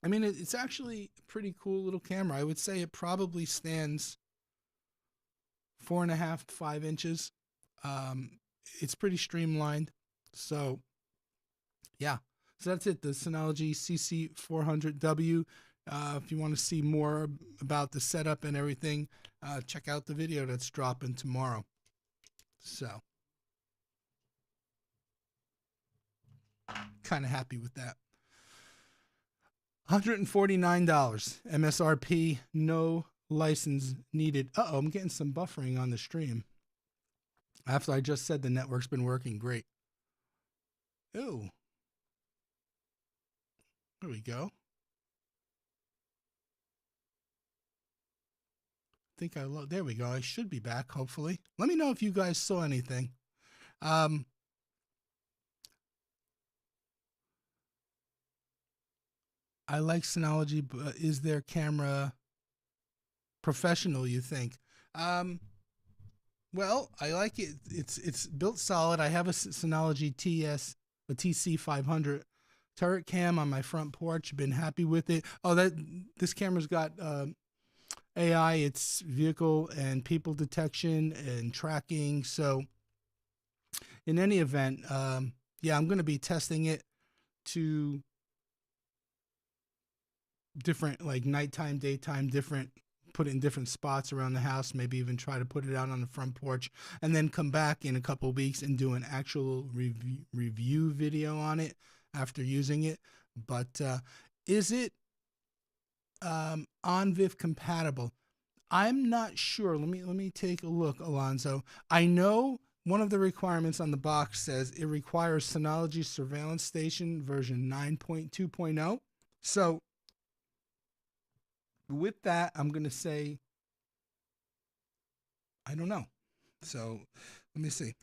I mean, it's actually a pretty cool little camera. I would say it probably stands 4.5 to 5 inches. It's pretty streamlined. So yeah, so that's it. The Synology CC400W. If you want to see more about the setup and everything, check out the video that's dropping tomorrow. So kind of happy with that. $149 MSRP, no license needed. Uh-oh, I'm getting some buffering on the stream. After I just said the network's been working great. Oh, there we go. There we go. I should be back, hopefully. Let me know if you guys saw anything. I like Synology, but is their camera professional, you think? Well, I like it. It's built solid. I have a Synology a TC500 turret cam on my front porch. Been happy with it. Oh, this camera's got AI. It's vehicle and people detection and tracking. So in any event, yeah, I'm going to be testing it to different, like nighttime, daytime, put it in different spots around the house, maybe even try to put it out on the front porch, and then come back in a couple of weeks and do an actual review video on it after using it. But is it OnVIF compatible? I'm not sure. Let me take a look, Alonzo. I know one of the requirements on the box says it requires Synology Surveillance Station version 9.2.0. So with that, I'm going to say, I don't know. So let me see.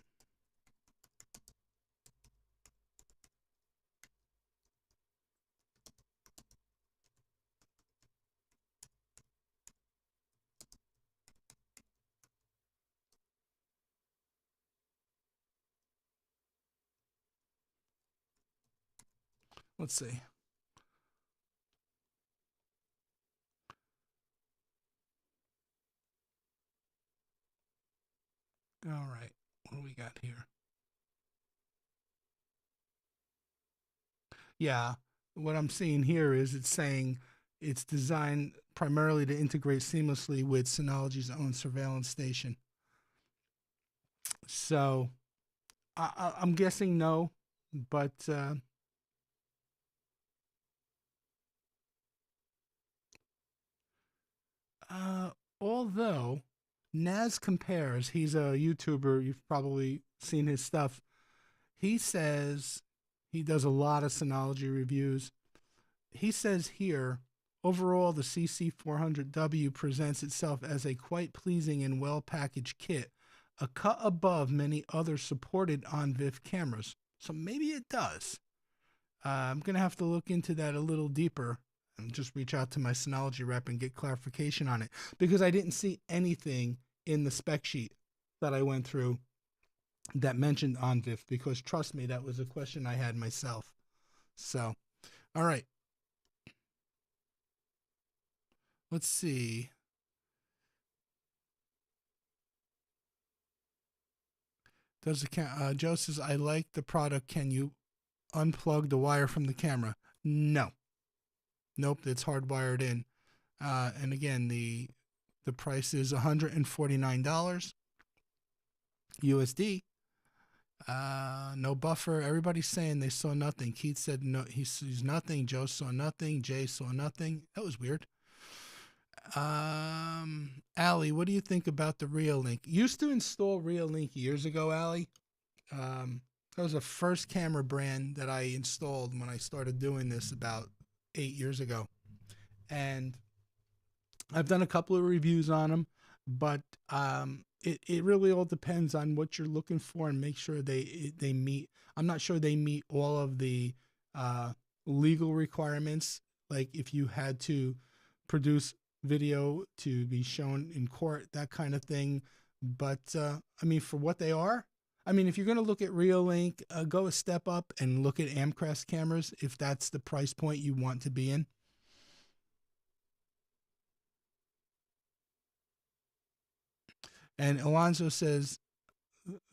Let's see. All right. What do we got here? Yeah. What I'm seeing here is it's saying it's designed primarily to integrate seamlessly with Synology's own surveillance station. So I'm guessing no, but although Naz Compares, he's a YouTuber, you've probably seen his stuff. He says he does a lot of Synology reviews. he says here, overall, the CC400W presents itself as a quite pleasing and well-packaged kit, a cut above many other supported on-VIF cameras. So maybe it does. I'm going to have to look into that a little deeper and just reach out to my Synology rep and get clarification on it, because I didn't see anything in the spec sheet that I went through that mentioned on-VIF, because trust me, that was a question I had myself. So, all right. Let's see. Does the Joe says, I like the product. Can you unplug the wire from the camera? No. Nope, it's hardwired in. And again, the price is $149 USD. No buffer. Everybody's saying they saw nothing. Keith said no, he sees nothing. Joe saw nothing. Jay saw nothing. That was weird. Allie, what do you think about the Reolink? Used to install Reolink years ago, Allie. That was the first camera brand that I installed when I started doing this about 8 years ago. And I've done a couple of reviews on them, but it really all depends on what you're looking for, and make sure they meet. I'm not sure they meet all of the legal requirements, like if you had to produce video to be shown in court, that kind of thing. But I mean, for what they are, I mean, if you're going to look at Reolink, go a step up and look at Amcrest cameras if that's the price point you want to be in. And Alonzo says,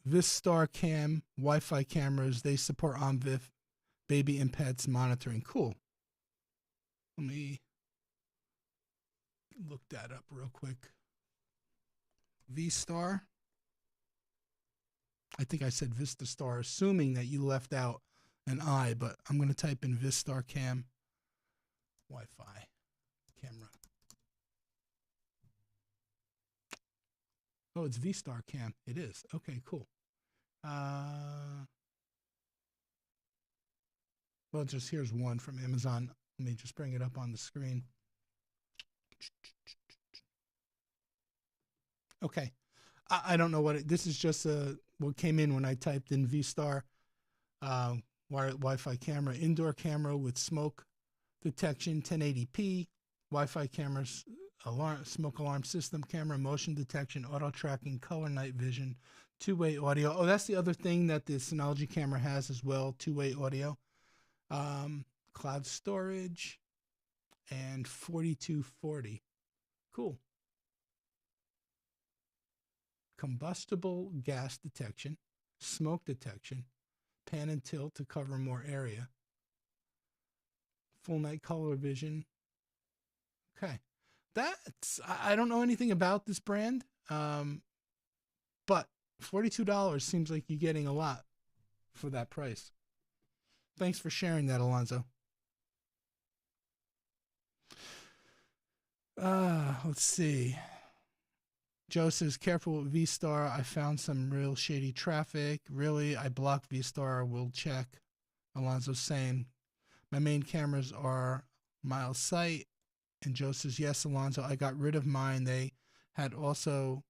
Vistar Cam Wi-Fi cameras, they support OnVIF, baby and pets monitoring. Cool. Let me look that up real quick. V-Star. I think I said VistaStar, assuming that you left out an I, but I'm going to type in Vistar Cam Wi-Fi camera. Oh, it's V-Star Cam. It is. Okay, cool. Well, just here's one from Amazon. Let me just bring it up on the screen. Okay. I don't know what this is, just what came in when I typed in V-Star Wi-Fi camera, indoor camera with smoke detection, 1080p, Wi-Fi cameras, alarm, smoke alarm system camera, motion detection, auto tracking, color night vision, two-way audio. Oh, that's the other thing that the Synology camera has as well, two-way audio, cloud storage, and 4240. Cool. Combustible gas detection, smoke detection, pan and tilt to cover more area, full night color vision. Okay. I don't know anything about this brand, but $42 seems like you're getting a lot for that price. Thanks for sharing that, Alonzo. Let's see. Joe says, careful with V-Star. I found some real shady traffic. Really? I blocked V-Star. We'll check. Alonzo's saying, my main cameras are miles sight. And Joe says, yes, Alonzo, I got rid of mine. They also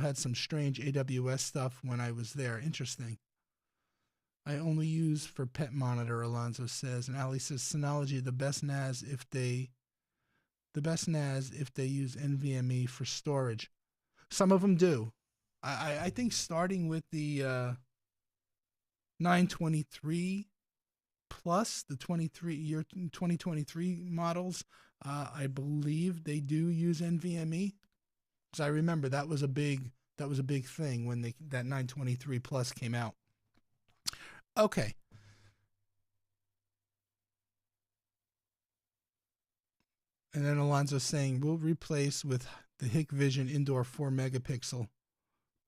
had some strange AWS stuff when I was there. Interesting. I only use for pet monitor, Alonzo says. And Ali says, Synology, the best NAS if they use NVMe for storage. Some of them do. I think starting with the 923 plus, the 2023 models, I believe they do use NVMe. Because I remember that was a big thing when that 923 plus came out. Okay. And then Alonzo's saying, we'll replace with the Hikvision indoor 4 megapixel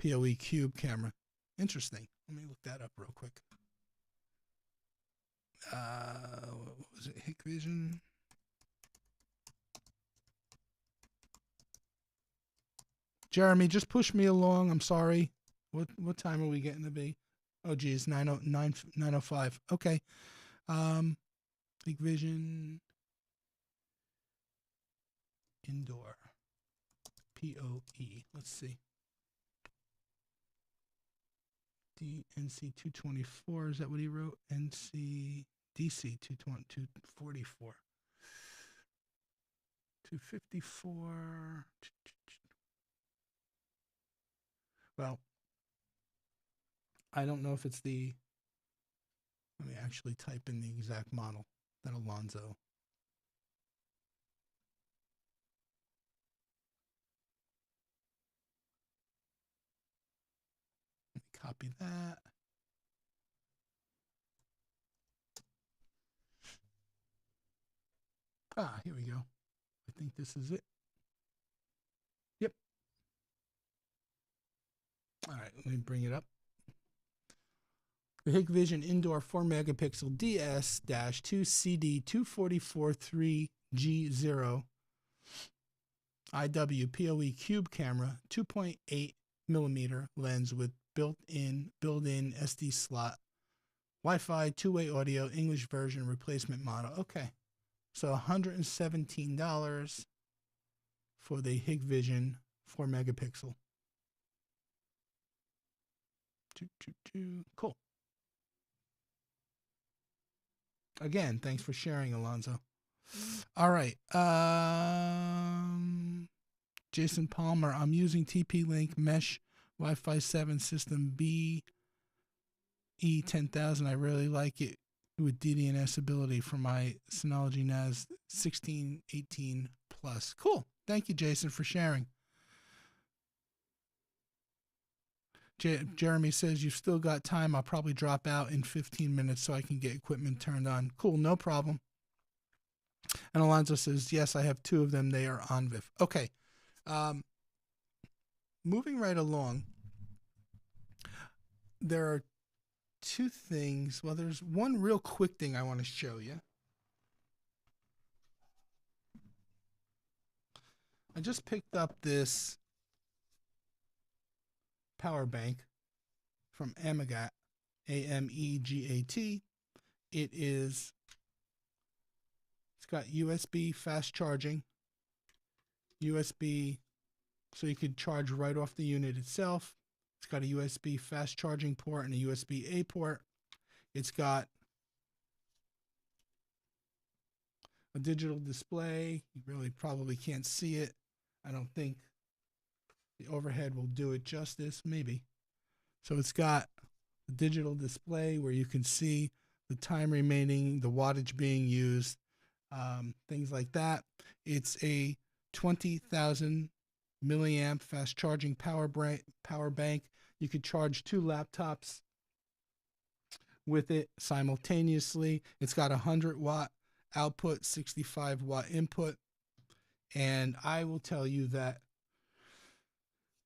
PoE cube camera. Interesting. Let me look that up real quick. What was it? Hikvision. Jeremy, just push me along. I'm sorry. What time are we getting to be? Oh, geez, 9:05. Okay. Hikvision. Indoor. POE. Let's see. DNC224. Is that what he wrote? NC DC244. 254. Well, I don't know if it's the. Let me actually type in the exact model that Alonzo. Let me copy that. Ah, here we go. I think this is it. Yep. All right, let me bring it up. The Hikvision Indoor 4 megapixel DS-2CD2443G0 IW PoE cube camera, 2.8 millimeter lens with built-in SD slot, Wi-Fi, two-way audio, English version, replacement model. Okay, so $117 for the Hikvision 4 megapixel. Cool. Again, thanks for sharing, Alonzo. All right. Jason Palmer, I'm using TP-Link Mesh Wi-Fi 7 system BE10000. I really like it with DDNS ability for my Synology NAS 1618 Plus. Cool. Thank you, Jason, for sharing. Jeremy says, you've still got time. I'll probably drop out in 15 minutes so I can get equipment turned on. Cool, no problem. And Alonzo says, yes, I have 2 of them. They are on VIF. Okay. Moving right along, there are 2 things. Well, there's one real quick thing I want to show you. I just picked up this power bank from Amegat, AMEGAT. It's got USB fast charging, USB so you could charge right off the unit itself. It's got a USB fast charging port and a USB-A port. It's got a digital display. You really probably can't see it. I don't think the overhead will do it justice, maybe. So it's got a digital display where you can see the time remaining, the wattage being used, things like that. It's a 20,000 milliamp fast charging power bank. You could charge 2 laptops with it simultaneously. It's got 100-watt output, 65-watt input. And I will tell you that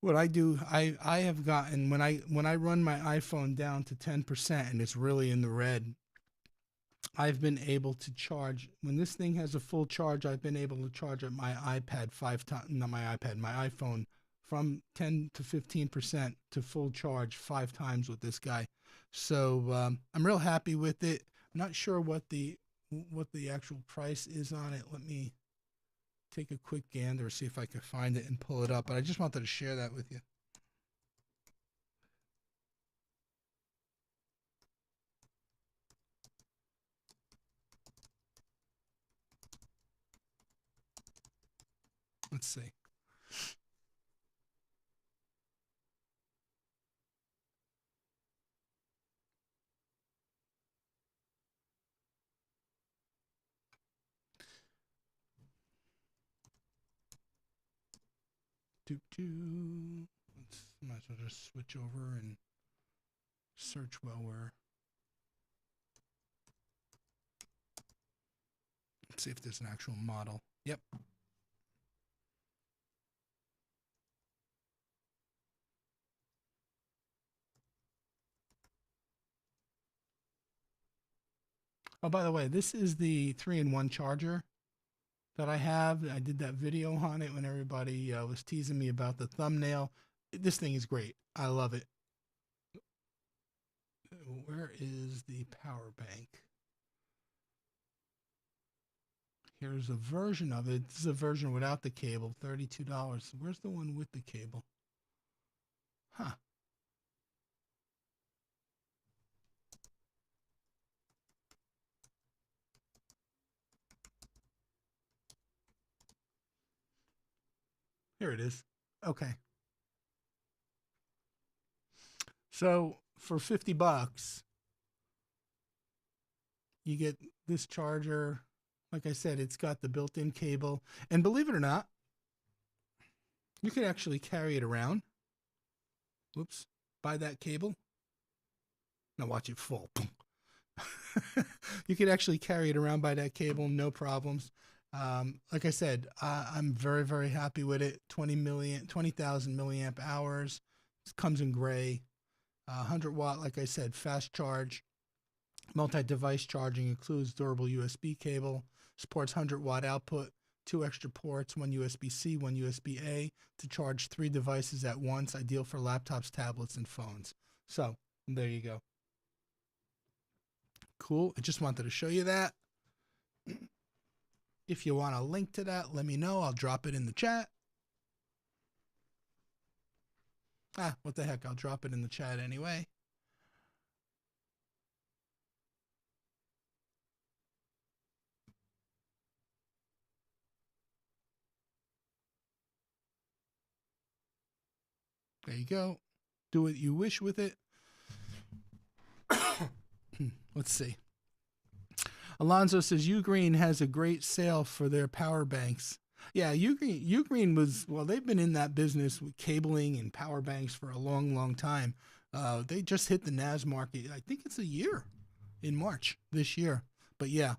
what I do, I have gotten, when I run my iPhone down to 10% and it's really in the red, I've been able to charge, when this thing has a full charge, I've been able to charge up my iPad 5 times, not my iPad, my iPhone, from 10 to 15% to full charge 5 times with this guy. So I'm real happy with it. I'm not sure what the actual price is on it. Let me take a quick gander, see if I can find it and pull it up. But I just wanted to share that with you. Let's see. Might as well just switch over and search while we're. Let's see if there's an actual model. Yep. Oh, by the way, this is the 3-in-1 charger that I have. I did that video on it when everybody was teasing me about the thumbnail. This thing is great. I love it. Where is the power bank? Here's a version of it. This is a version without the cable, $32. Where's the one with the cable? Huh. Here it is. Okay. So for $50, you get this charger. Like I said, it's got the built-in cable. And believe it or not, you can actually carry it around. Whoops. Buy that cable. Now watch it fall. You could actually carry it around by that cable, no problems. Like I said, I'm very, very happy with it. 20,000 milliamp hours. It comes in gray. 100 watt, like I said, fast charge. Multi-device charging, includes durable USB cable. Supports 100-watt output. 2 extra ports, one USB-C, one USB-A to charge 3 devices at once. Ideal for laptops, tablets, and phones. So there you go. Cool. I just wanted to show you that. If you want a link to that, let me know. I'll drop it in the chat. What the heck? I'll drop it in the chat anyway. There you go. Do what you wish with it. Let's see. Alonzo says Ugreen has a great sale for their power banks. Yeah, Ugreen was, well, they've been in that business with cabling and power banks for a long, long time. They just hit the NAS market. I think it's a year in March this year. But yeah,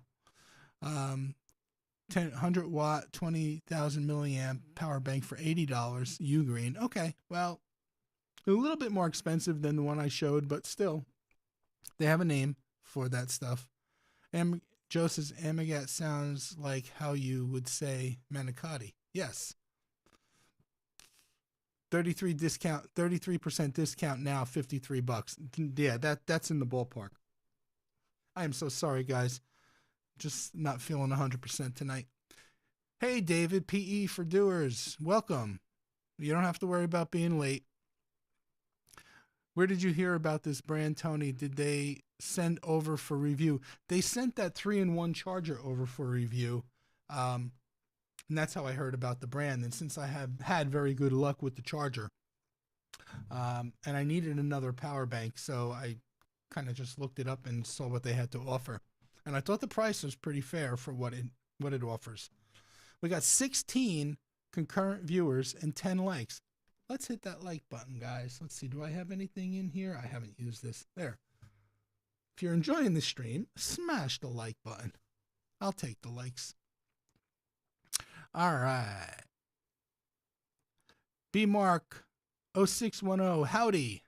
100 watt, 20,000 milliamp power bank for $80. Ugreen. Okay, well, a little bit more expensive than the one I showed, but still, they have a name for that stuff. Joe says Amigat sounds like how you would say manicotti. Yes. 33% discount now, $53. Yeah, that's in the ballpark. I am so sorry, guys. Just not feeling 100% tonight. Hey, David, PE for doers. Welcome. You don't have to worry about being late. Where did you hear about this brand, Tony? Did they send over for review? They sent that 3-in-1 charger over for review. And that's how I heard about the brand. And since I have had very good luck with the charger, and I needed another power bank, so I kind of just looked it up and saw what they had to offer. And I thought the price was pretty fair for what it offers. We got 16 concurrent viewers and 10 likes. Let's hit that like button, guys. Let's see. Do I have anything in here? I haven't used this. There. If you're enjoying the stream, smash the like button. I'll take the likes. All right. BMark0610. Howdy.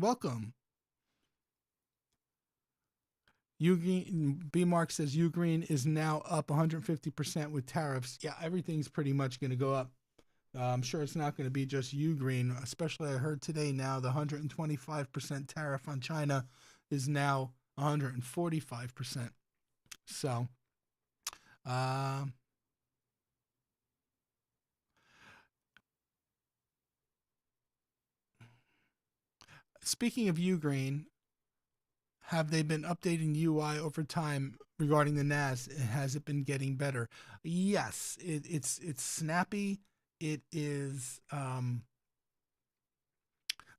Welcome. BMark says Ugreen is now up 150% with tariffs. Yeah, everything's pretty much going to go up. I'm sure it's not going to be just Ugreen, especially I heard today now the 125% tariff on China is now 145%. So, speaking of Ugreen, have they been updating UI over time regarding the NAS? Has it been getting better? Yes, it's snappy. It is,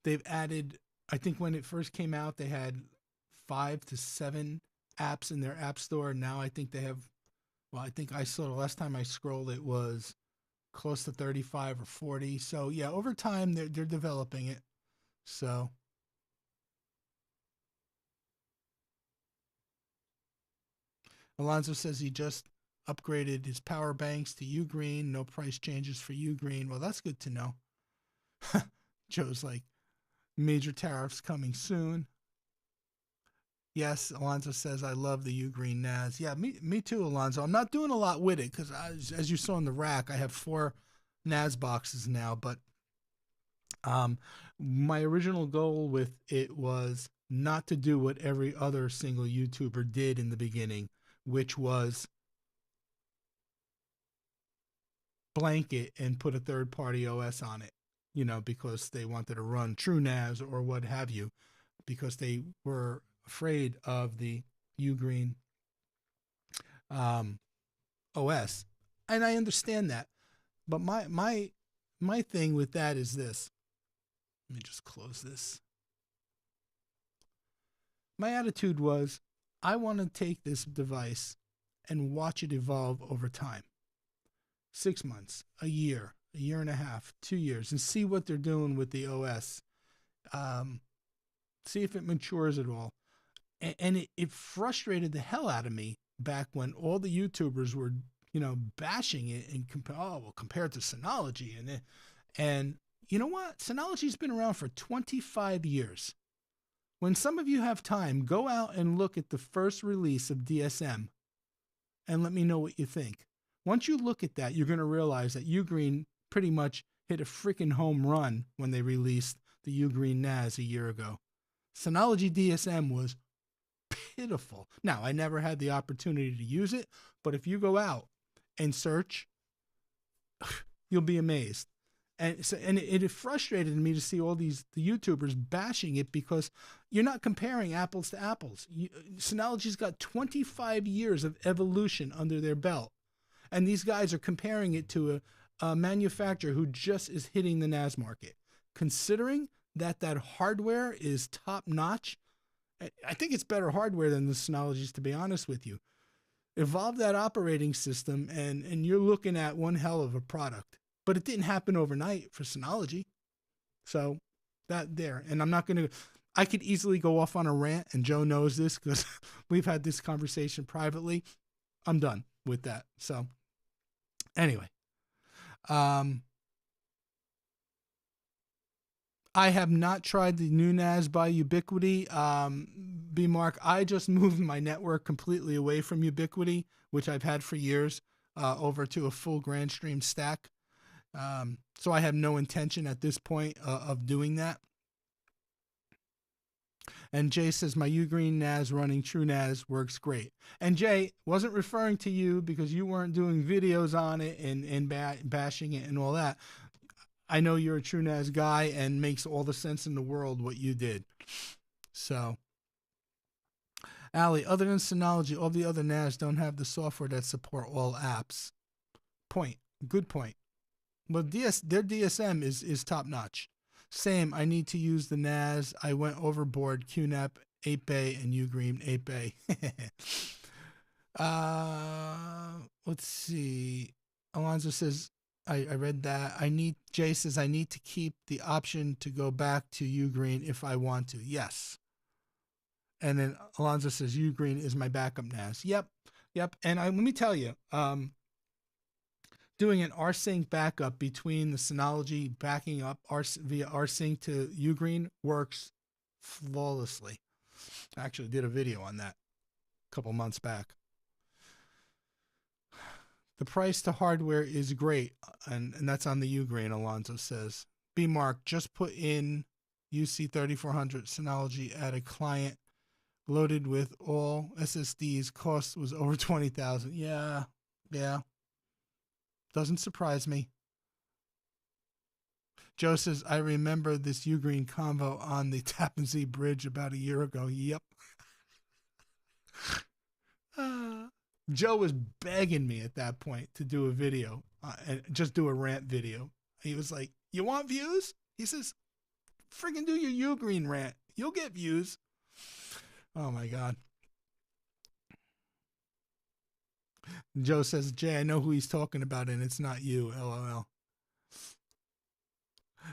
they've added, I think when it first came out, they had 5 to 7 apps in their app store. Now I think they have, well, I think I saw the last time I scrolled, it was close to 35 or 40. So yeah, over time, they're developing it. So. Alonzo says he just upgraded his power banks to Ugreen. No price changes for Ugreen. Well, that's good to know. Joe's like, major tariffs coming soon. Yes, Alonzo says, I love the Ugreen NAS. Yeah, me too, Alonzo. I'm not doing a lot with it because, as you saw in the rack, I have 4 NAS boxes now. But my original goal with it was not to do what every other single YouTuber did in the beginning, which was blanket and put a third-party OS on it, because they wanted to run TrueNAS or what have you, because they were afraid of the Ugreen OS. And I understand that. But my thing with that is this. Let me just close this. My attitude was, I want to take this device and watch it evolve over time. 6 months, a year and a half, 2 years, and see what they're doing with the OS. See if it matures at all. And it frustrated the hell out of me back when all the YouTubers were, bashing it and compared to Synology. And you know what? Synology's been around for 25 years. When some of you have time, go out and look at the first release of DSM and let me know what you think. Once you look at that, you're going to realize that Ugreen pretty much hit a freaking home run when they released the Ugreen NAS a year ago. Synology DSM was pitiful. Now, I never had the opportunity to use it, but if you go out and search, you'll be amazed. And it frustrated me to see all the YouTubers bashing it because you're not comparing apples to apples. Synology's got 25 years of evolution under their belt. And these guys are comparing it to a manufacturer who just is hitting the NAS market. Considering that hardware is top notch, I think it's better hardware than the Synology's, to be honest with you. Evolve that operating system and you're looking at one hell of a product. But it didn't happen overnight for Synology. So that there. And I'm not going to, I could easily go off on a rant, and Joe knows this because we've had this conversation privately. I'm done with that. So anyway, I have not tried the new NAS by Ubiquiti. B-Mark, I just moved my network completely away from Ubiquiti, which I've had for years, over to a full Grandstream stack. So I have no intention at this point of doing that. And Jay says, my Ugreen NAS running TrueNAS works great. And Jay, wasn't referring to you because you weren't doing videos on it and bashing it and all that. I know you're a TrueNAS guy and makes all the sense in the world what you did. So, Ali, other than Synology, all the other NAS don't have the software that support all apps. Point. Good point. But their DSM is top notch. Same, I need to use the NAS. I went overboard. QNAP 8-bay and Ugreen 8-bay. Let's see. Alonzo says, I read that. Jay says, I need to keep the option to go back to Ugreen if I want to. Yes. And then Alonzo says, Ugreen is my backup NAS. Yep. And let me tell you, doing an rsync backup between the Synology backing up via rsync to Ugreen works flawlessly. I actually did a video on that a couple months back. The price to hardware is great, and that's on the Ugreen, Alonzo says. B-Mark, just put in UC3400 Synology at a client loaded with all SSDs. Cost was over $20,000. Yeah. Doesn't surprise me. Joe says, I remember this Ugreen convo on the Tappan Zee Bridge about a year ago. Yep. Joe was begging me at that point to do a video, and just do a rant video. He was like, you want views? He says, friggin' do your Ugreen rant. You'll get views. Oh, my God. Joe says, Jay, I know who he's talking about, and it's not you, LOL.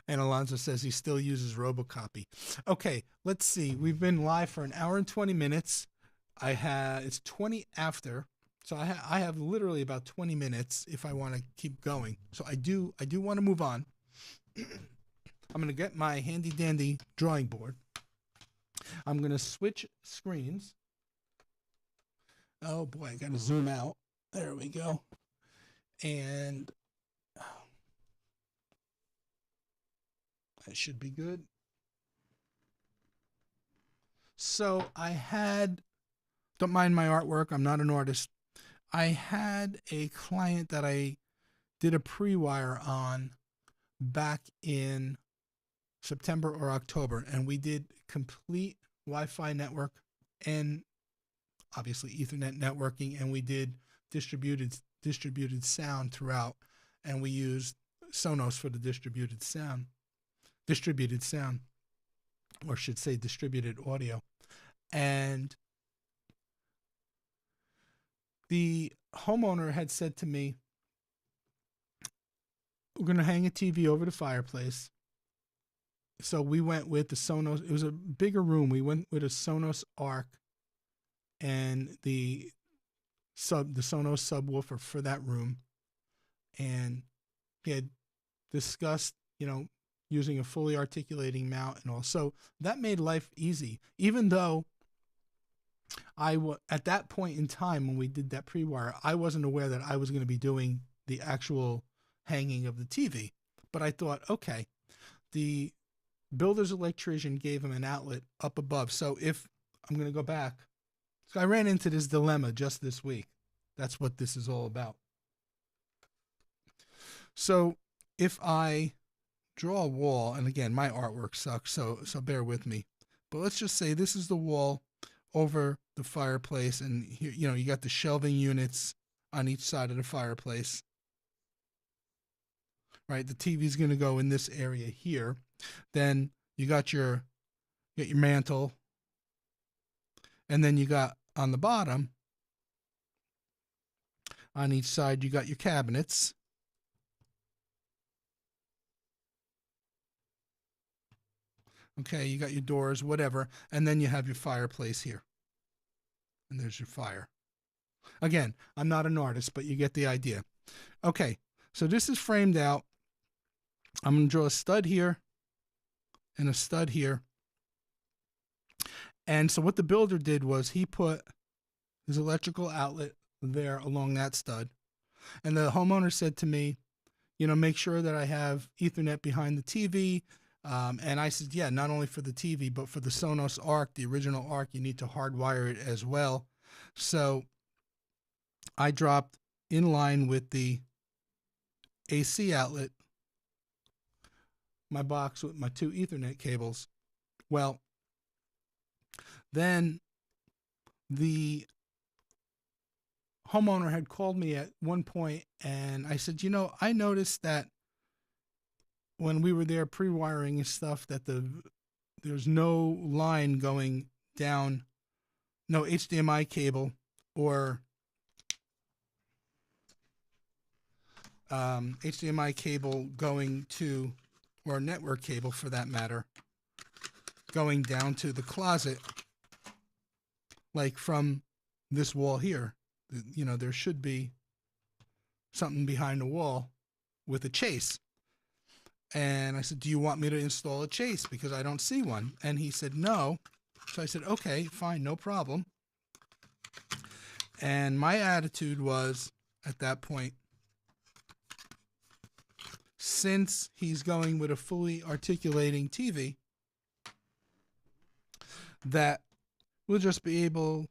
And Alonzo says he still uses Robocopy. Okay, let's see. We've been live for an hour and 20 minutes. It's 20 after, so I have literally about 20 minutes if I want to keep going. So I do want to move on. I'm going to get my handy dandy drawing board. I'm going to switch screens. Oh boy, I got to zoom out. There we go. And that should be good. So don't mind my artwork. I'm not an artist. I had a client that I did a pre-wire on back in September or October, and we did complete Wi-Fi network and obviously Ethernet networking, and we did distributed sound throughout, and we used Sonos for the distributed sound, or should say distributed audio. And the homeowner had said to me, we're going to hang a TV over the fireplace. So we went with the Sonos. It was a bigger room. We went with a Sonos Arc and the Sonos subwoofer for that room. And he had discussed, using a fully articulating mount and all. So that made life easy, even though at that point in time when we did that pre-wire, I wasn't aware that I was going to be doing the actual hanging of the TV. But I thought, okay, the builder's electrician gave him an outlet up above. So if I'm going to go back, so I ran into this dilemma just this week. That's what this is all about. So if I draw a wall, and again, my artwork sucks, so bear with me. But let's just say this is the wall over the fireplace, and here, you got the shelving units on each side of the fireplace. Right, the TV is going to go in this area here. Then you got your mantle, and then you got on the bottom, on each side, you got your cabinets. Okay, you got your doors, whatever, and then you have your fireplace here. And there's your fire. Again, I'm not an artist, but you get the idea. Okay, so this is framed out. I'm going to draw a stud here and a stud here. And so what the builder did was he put his electrical outlet there along that stud. And the homeowner said to me, make sure that I have Ethernet behind the TV. And I said, yeah, not only for the TV, but for the Sonos Arc, the original Arc, you need to hardwire it as well. So I dropped in line with the AC outlet my box with my 2 Ethernet cables. Well, then the homeowner had called me at one point, and I said, I noticed that when we were there pre-wiring and stuff, that there's no line going down, no HDMI cable or HDMI cable going to, or a network cable for that matter, going down to the closet, like from this wall here. There should be something behind the wall with a chase. And I said, do you want me to install a chase? Because I don't see one. And he said, no. So I said, okay, fine, no problem. And my attitude was, at that point, since he's going with a fully articulating TV, that we'll just be able,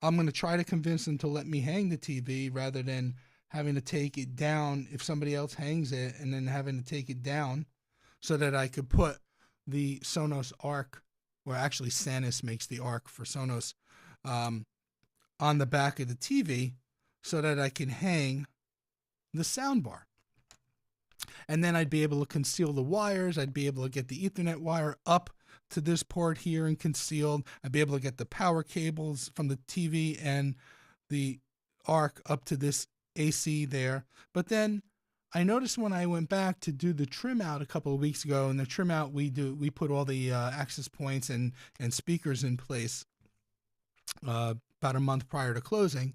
I'm going to try to convince him to let me hang the TV rather than having to take it down if somebody else hangs it, and then having to take it down, so that I could put the Sonos Arc, or actually Sanus makes the Arc for Sonos, on the back of the TV, so that I can hang the soundbar. And then I'd be able to conceal the wires. I'd be able to get the Ethernet wire up to this port here and concealed. I'd be able to get the power cables from the TV and the Arc up to this AC there. But then I noticed when I went back to do the trim out a couple of weeks ago, and the trim out we put all the access points and speakers in place about a month prior to closing.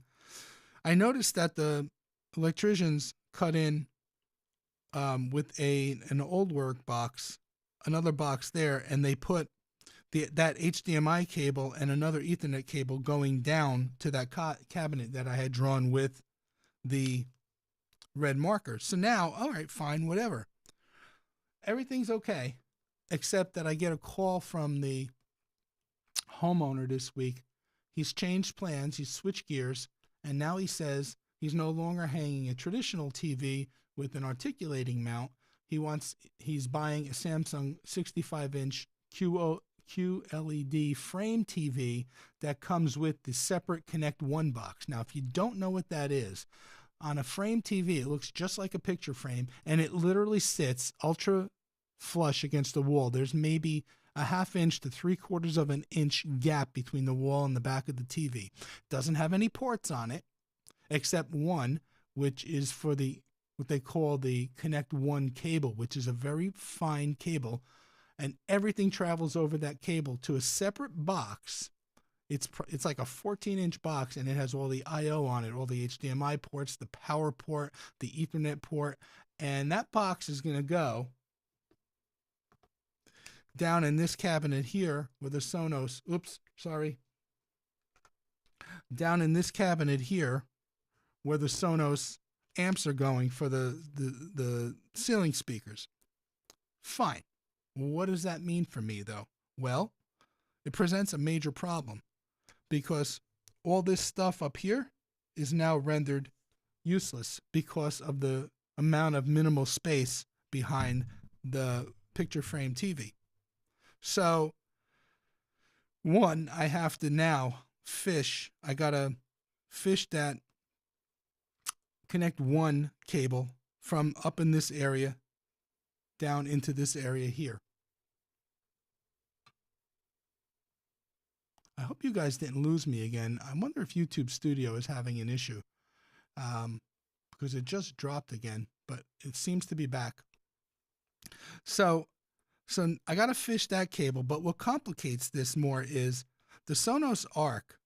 I noticed that the electricians cut in with an old work box, another box there, and they put that HDMI cable and another Ethernet cable going down to that cabinet that I had drawn with the red marker. So now, all right, fine, whatever. Everything's okay, except that I get a call from the homeowner this week. He's changed plans, he's switched gears, and now he says He's no longer hanging a traditional TV with an articulating mount. He's buying a Samsung 65-inch QLED frame TV that comes with the separate Connect One box. Now, if you don't know what that is, on a frame TV, it looks just like a picture frame, and it literally sits ultra flush against the wall. There's maybe a 1/2 inch to 3/4 of an inch gap between the wall and the back of the TV. Doesn't have any ports on it, except one, which is for what they call the Connect One cable, which is a very fine cable, and everything travels over that cable to a separate box. It's like a 14-inch box, and it has all the I/O on it, all the HDMI ports, the power port, the Ethernet port, and that box is going to go down in this cabinet here with a Sonos. Down in this cabinet here where the Sonos amps are going for the ceiling speakers. Fine. What does that mean for me, though? Well, it presents a major problem because all this stuff up here is now rendered useless because of the amount of minimal space behind the picture frame TV. So, one, I have to now fish. I got to fish that Connect One cable from up in this area down into this area here. I hope you guys didn't lose me again. I wonder if YouTube Studio is having an issue because it just dropped again, but it seems to be back. So I got to fish that cable, but what complicates this more is the Sonos Arc.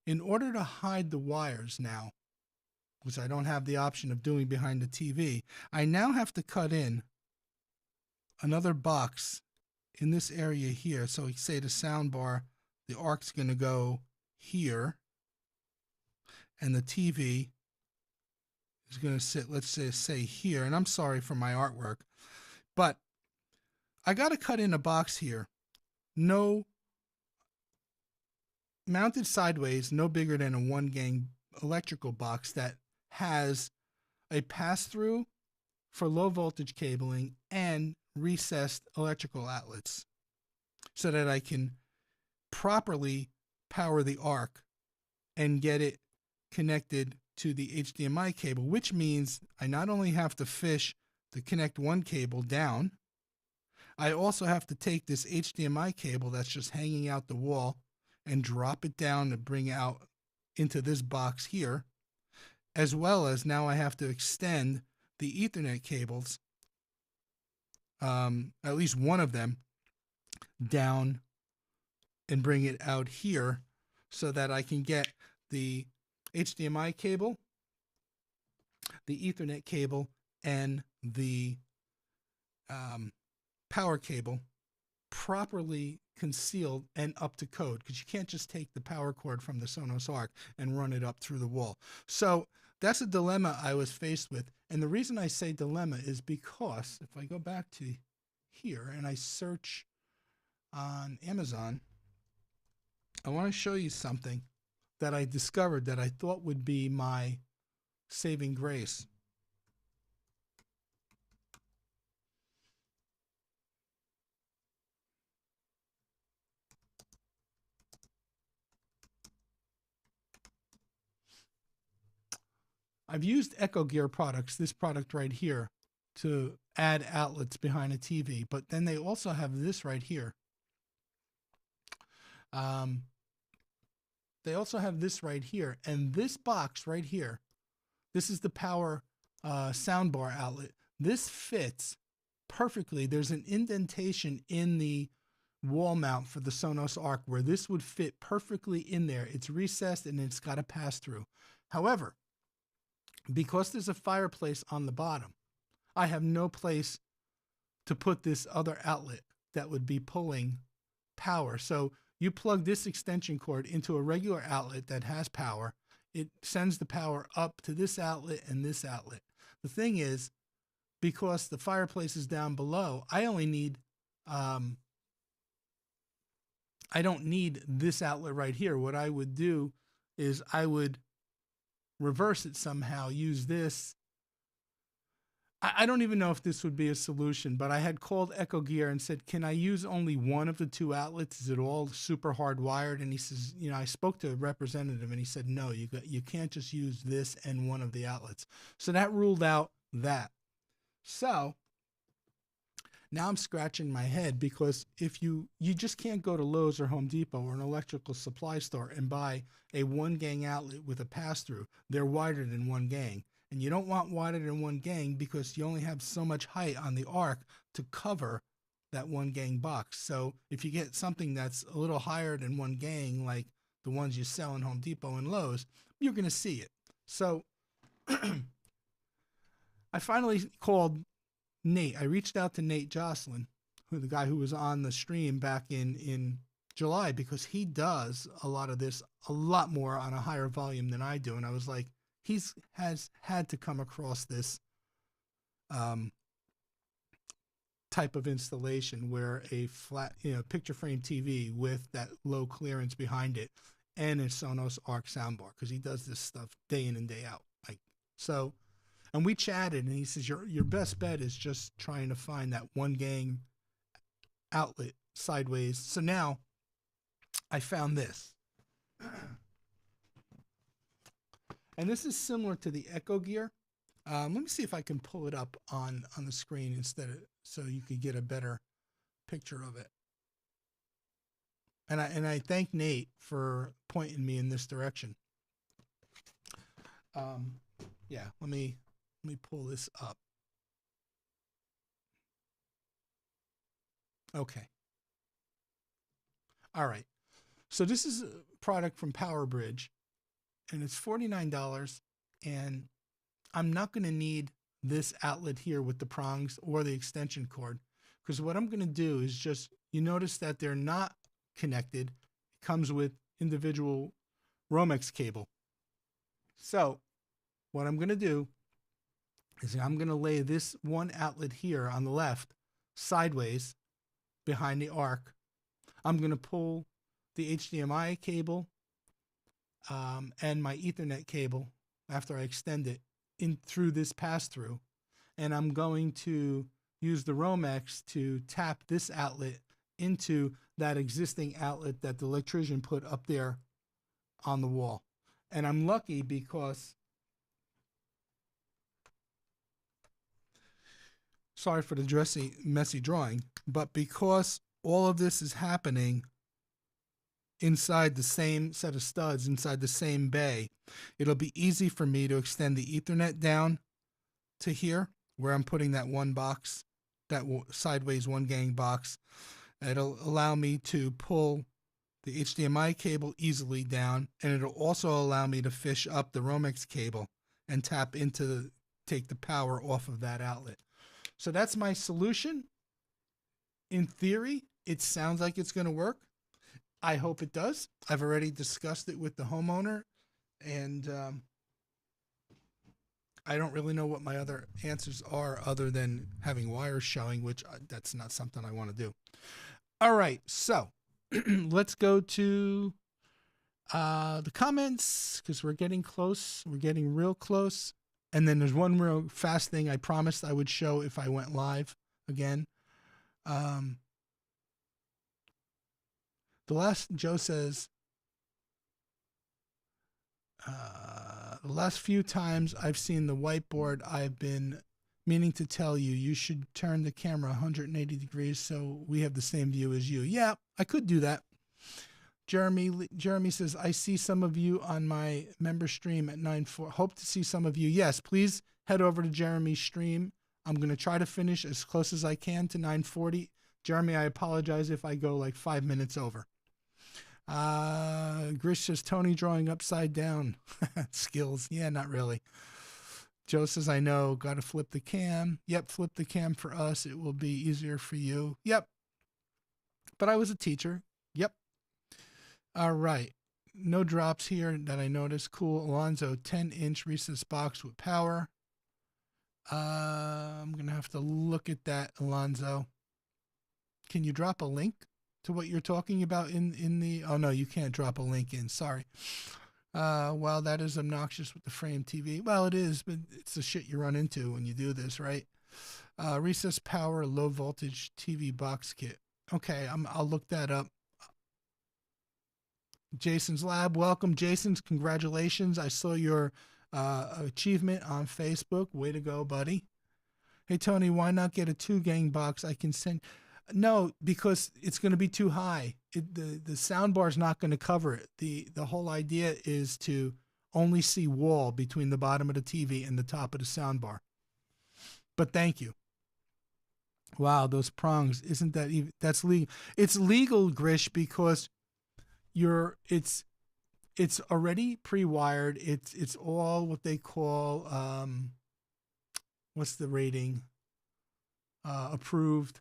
In order to hide the wires now, which I don't have the option of doing behind the TV, I now have to cut in another box in this area here. So we say the sound bar, the Arc's going to go here, and the TV is going to sit, let's say here. And I'm sorry for my artwork, but I got to cut in a box here. No, mounted sideways, no bigger than a 1-gang electrical box that has a pass-through for low voltage cabling and recessed electrical outlets so that I can properly power the Arc and get it connected to the HDMI cable, which means I not only have to fish the Connect One cable down, I also have to take this HDMI cable that's just hanging out the wall and drop it down to bring out into this box here, as well as now I have to extend the Ethernet cables, at least one of them, down and bring it out here so that I can get the HDMI cable, the Ethernet cable, and the power cable properly concealed and up to code, because you can't just take the power cord from the Sonos Arc and run it up through the wall. So that's a dilemma I was faced with. And the reason I say dilemma is because if I go back to here and I search on Amazon, I want to show you something that I discovered that I thought would be my saving grace. I've used Echo Gear products, this product right here, to add outlets behind a TV, but then they also have this right here. They also have this right here, and this box right here, this is the power soundbar outlet. This fits perfectly. There's an indentation in the wall mount for the Sonos Arc where this would fit perfectly in there. It's recessed and it's got a pass through. However, because there's a fireplace on the bottom, I have no place to put this other outlet that would be pulling power. So you plug this extension cord into a regular outlet that has power. It sends the power up to this outlet and this outlet. The thing is, because the fireplace is down below, I only need, I don't need this outlet right here. What I would do is I would reverse it somehow, use this. I don't even know if this would be a solution, but I had called Echo Gear and said, can I use only one of the two outlets? Is it all super hardwired? And he says, you know, I spoke to a representative and he said, no, you can't just use this and one of the outlets. So that ruled out that. So now I'm scratching my head, because if you just can't go to Lowe's or Home Depot or an electrical supply store and buy a 1-gang outlet with a pass-through. They're wider than 1 gang. And you don't want wider than 1 gang because you only have so much height on the arc to cover that 1 gang box. So if you get something that's a little higher than 1 gang, like the ones you sell in Home Depot and Lowe's, you're going to see it. So I finally called Nate. I reached out to Nate Jocelyn, the guy who was on the stream back in July, because he does a lot of this, a lot more on a higher volume than I do. And I was like, has had to come across this type of installation where a flat, picture frame TV with that low clearance behind it and a Sonos Arc soundbar, because he does this stuff day in and day out. So, and we chatted, and he says your best bet is just trying to find that 1 gang outlet sideways. So now I found this. And this is similar to the Echo Gear. Let me see if I can pull it up on the screen instead of, so you could get a better picture of it. And I thank Nate for pointing me in this direction. Yeah, let me pull this up. Okay. All right. So this is a product from PowerBridge, and it's $49, and I'm not going to need this outlet here with the prongs or the extension cord, because what I'm going to do is just, you notice that they're not connected. It comes with individual Romex cable. So what I'm going to do is I'm going to lay this one outlet here on the left sideways behind the arc. I'm going to pull the HDMI cable and my Ethernet cable after I extend it in through this pass-through, and I'm going to use the Romex to tap this outlet into that existing outlet that the electrician put up there on the wall. And I'm lucky because, sorry for the messy drawing, but because all of this is happening inside the same set of studs, inside the same bay, it'll be easy for me to extend the Ethernet down to here where I'm putting that one box, that sideways 1 gang box. It'll allow me to pull the HDMI cable easily down, and it'll also allow me to fish up the Romex cable and tap into take the power off of that outlet. So that's my solution. In theory, it sounds like it's going to work. I hope it does. I've already discussed it with the homeowner, and I don't really know what my other answers are other than having wires showing, which that's not something I want to do. All right, so let's go to the comments, because we're getting close. We're getting real close. And then there's one real fast thing I promised I would show if I went live again. Joe says, the last few times I've seen the whiteboard, I've been meaning to tell you, you should turn the camera 180 degrees so we have the same view as you. Yeah, I could do that. Jeremy says, I see some of you on my member stream at 9:04. Hope to see some of you. Yes, please head over to Jeremy's stream. I'm going to try to finish as close as I can to 9:40. Jeremy, I apologize if I go like 5 minutes over. Grish says, Tony drawing upside down. Skills. Yeah, not really. Joe says, I know, got to flip the cam. Yep, flip the cam for us. It will be easier for you. Yep. But I was a teacher. Yep. All right. No drops here that I noticed. Cool. Alonzo, 10-inch recessed box with power. I'm going to have to look at that, Alonzo. Can you drop a link to what you're talking about in the, oh no, you can't drop a link in, sorry. Well, that is obnoxious with the frame TV. Well, it is, but it's the shit you run into when you do this, right? Recess power low voltage TV box kit. Okay, I'll look that up. Jason's Lab, welcome, Jason's. Congratulations. I saw your achievement on Facebook. Way to go, buddy. Hey, Tony, why not get a 2-gang box? I can send. No, because it's going to be too high. The sound bar is not going to cover it. The whole idea is to only see wall between the bottom of the TV and the top of the sound bar. But thank you. Wow, those prongs. Isn't that even, that's legal? It's legal, Grish, because it's already pre-wired. It's all what they call what's the rating? Approved.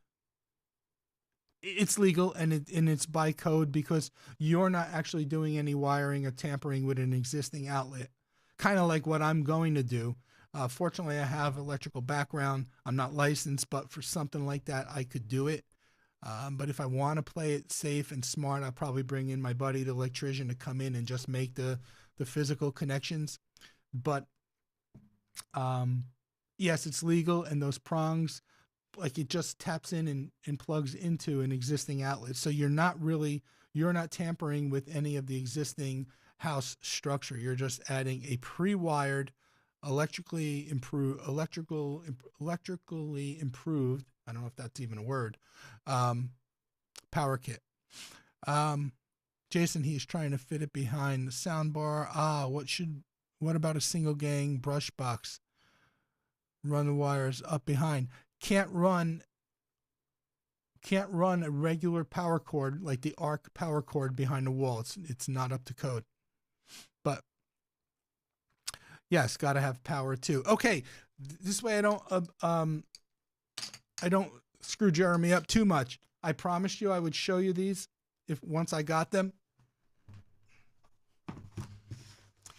It's legal, and it's by code, because you're not actually doing any wiring or tampering with an existing outlet. Kind of like what I'm going to do. Fortunately, I have electrical background. I'm not licensed, but for something like that, I could do it. But if I want to play it safe and smart, I'll probably bring in my buddy, the electrician, to come in and just make the physical connections. But yes, it's legal, and those prongs, like, it just taps in and plugs into an existing outlet. So you're not tampering with any of the existing house structure. You're just adding a pre-wired, electrically improved, I don't know if that's even a word, power kit. Jason, he's trying to fit it behind the sound bar. What about a single gang brush box? Run the wires up behind. Can't run a regular power cord, like the ARC power cord, behind the wall. It's not up to code. But yes, got to have power too. Okay, this way I don't screw Jeremy up too much. I promised you I would show you these once I got them.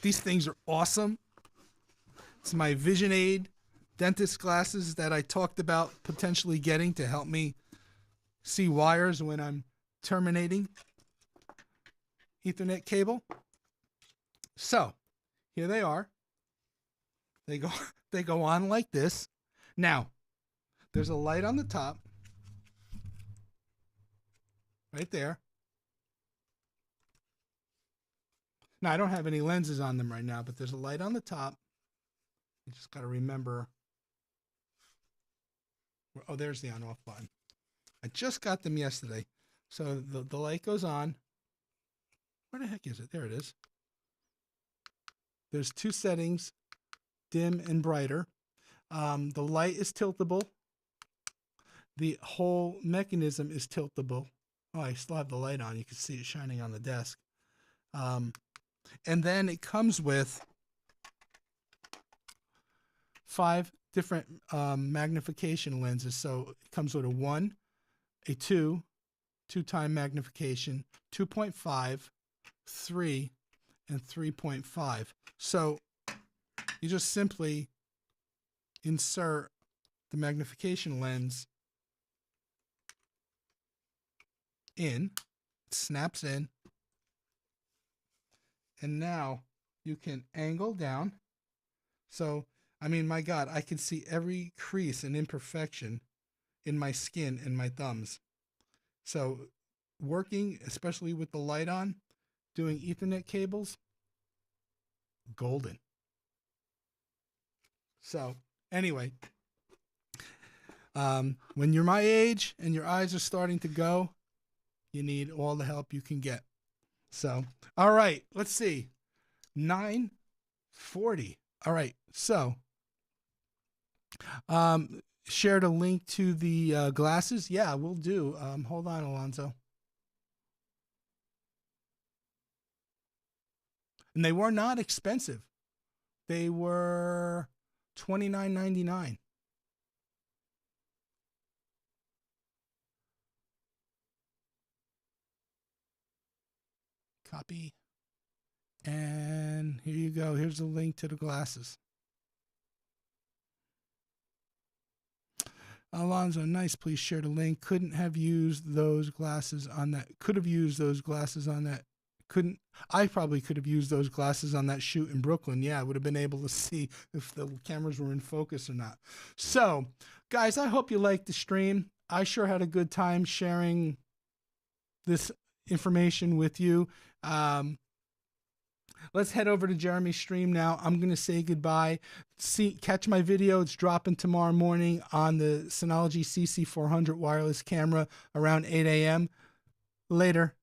These things are awesome. It's my Vision Aid dentist glasses that I talked about potentially getting to help me see wires when I'm terminating Ethernet cable. So here they are. They go on like this. Now, there's a light on the top, right there. Now, I don't have any lenses on them right now, but there's a light on the top. You just got to remember. Oh, there's the on-off button. I just got them yesterday. So the light goes on. Where the heck is it? There it is. There's 2 settings, dim and brighter. The light is tiltable. The whole mechanism is tiltable. Oh, I still have the light on. You can see it shining on the desk. And then it comes with 5 different magnification lenses. So it comes with a 1, a 2-time magnification, 2.5, 3, and 3.5. So you just simply insert the magnification lens in, it snaps in, and now you can angle down. So, I mean, my God, I can see every crease and imperfection in my skin and my thumbs. So working, especially with the light on, doing Ethernet cables, golden. So anyway, when you're my age and your eyes are starting to go, you need all the help you can get. So, all right, let's see. 9:40. All right, so shared a link to the glasses. Yeah, we'll do. Hold on, Alonzo. And they were not expensive. They were $29.99. Copy. And here you go. Here's the link to the glasses. Alonzo, nice. Please share the link. Could have used those glasses on that couldn't. I probably could have used those glasses on that shoot in Brooklyn. Yeah, I would have been able to see if the cameras were in focus or not. So, guys, I hope you liked the stream. I sure had a good time sharing this information with you. Let's head over to Jeremy's stream now. I'm going to say goodbye. Catch my video. It's dropping tomorrow morning on the Synology CC400 wireless camera around 8 a.m. Later.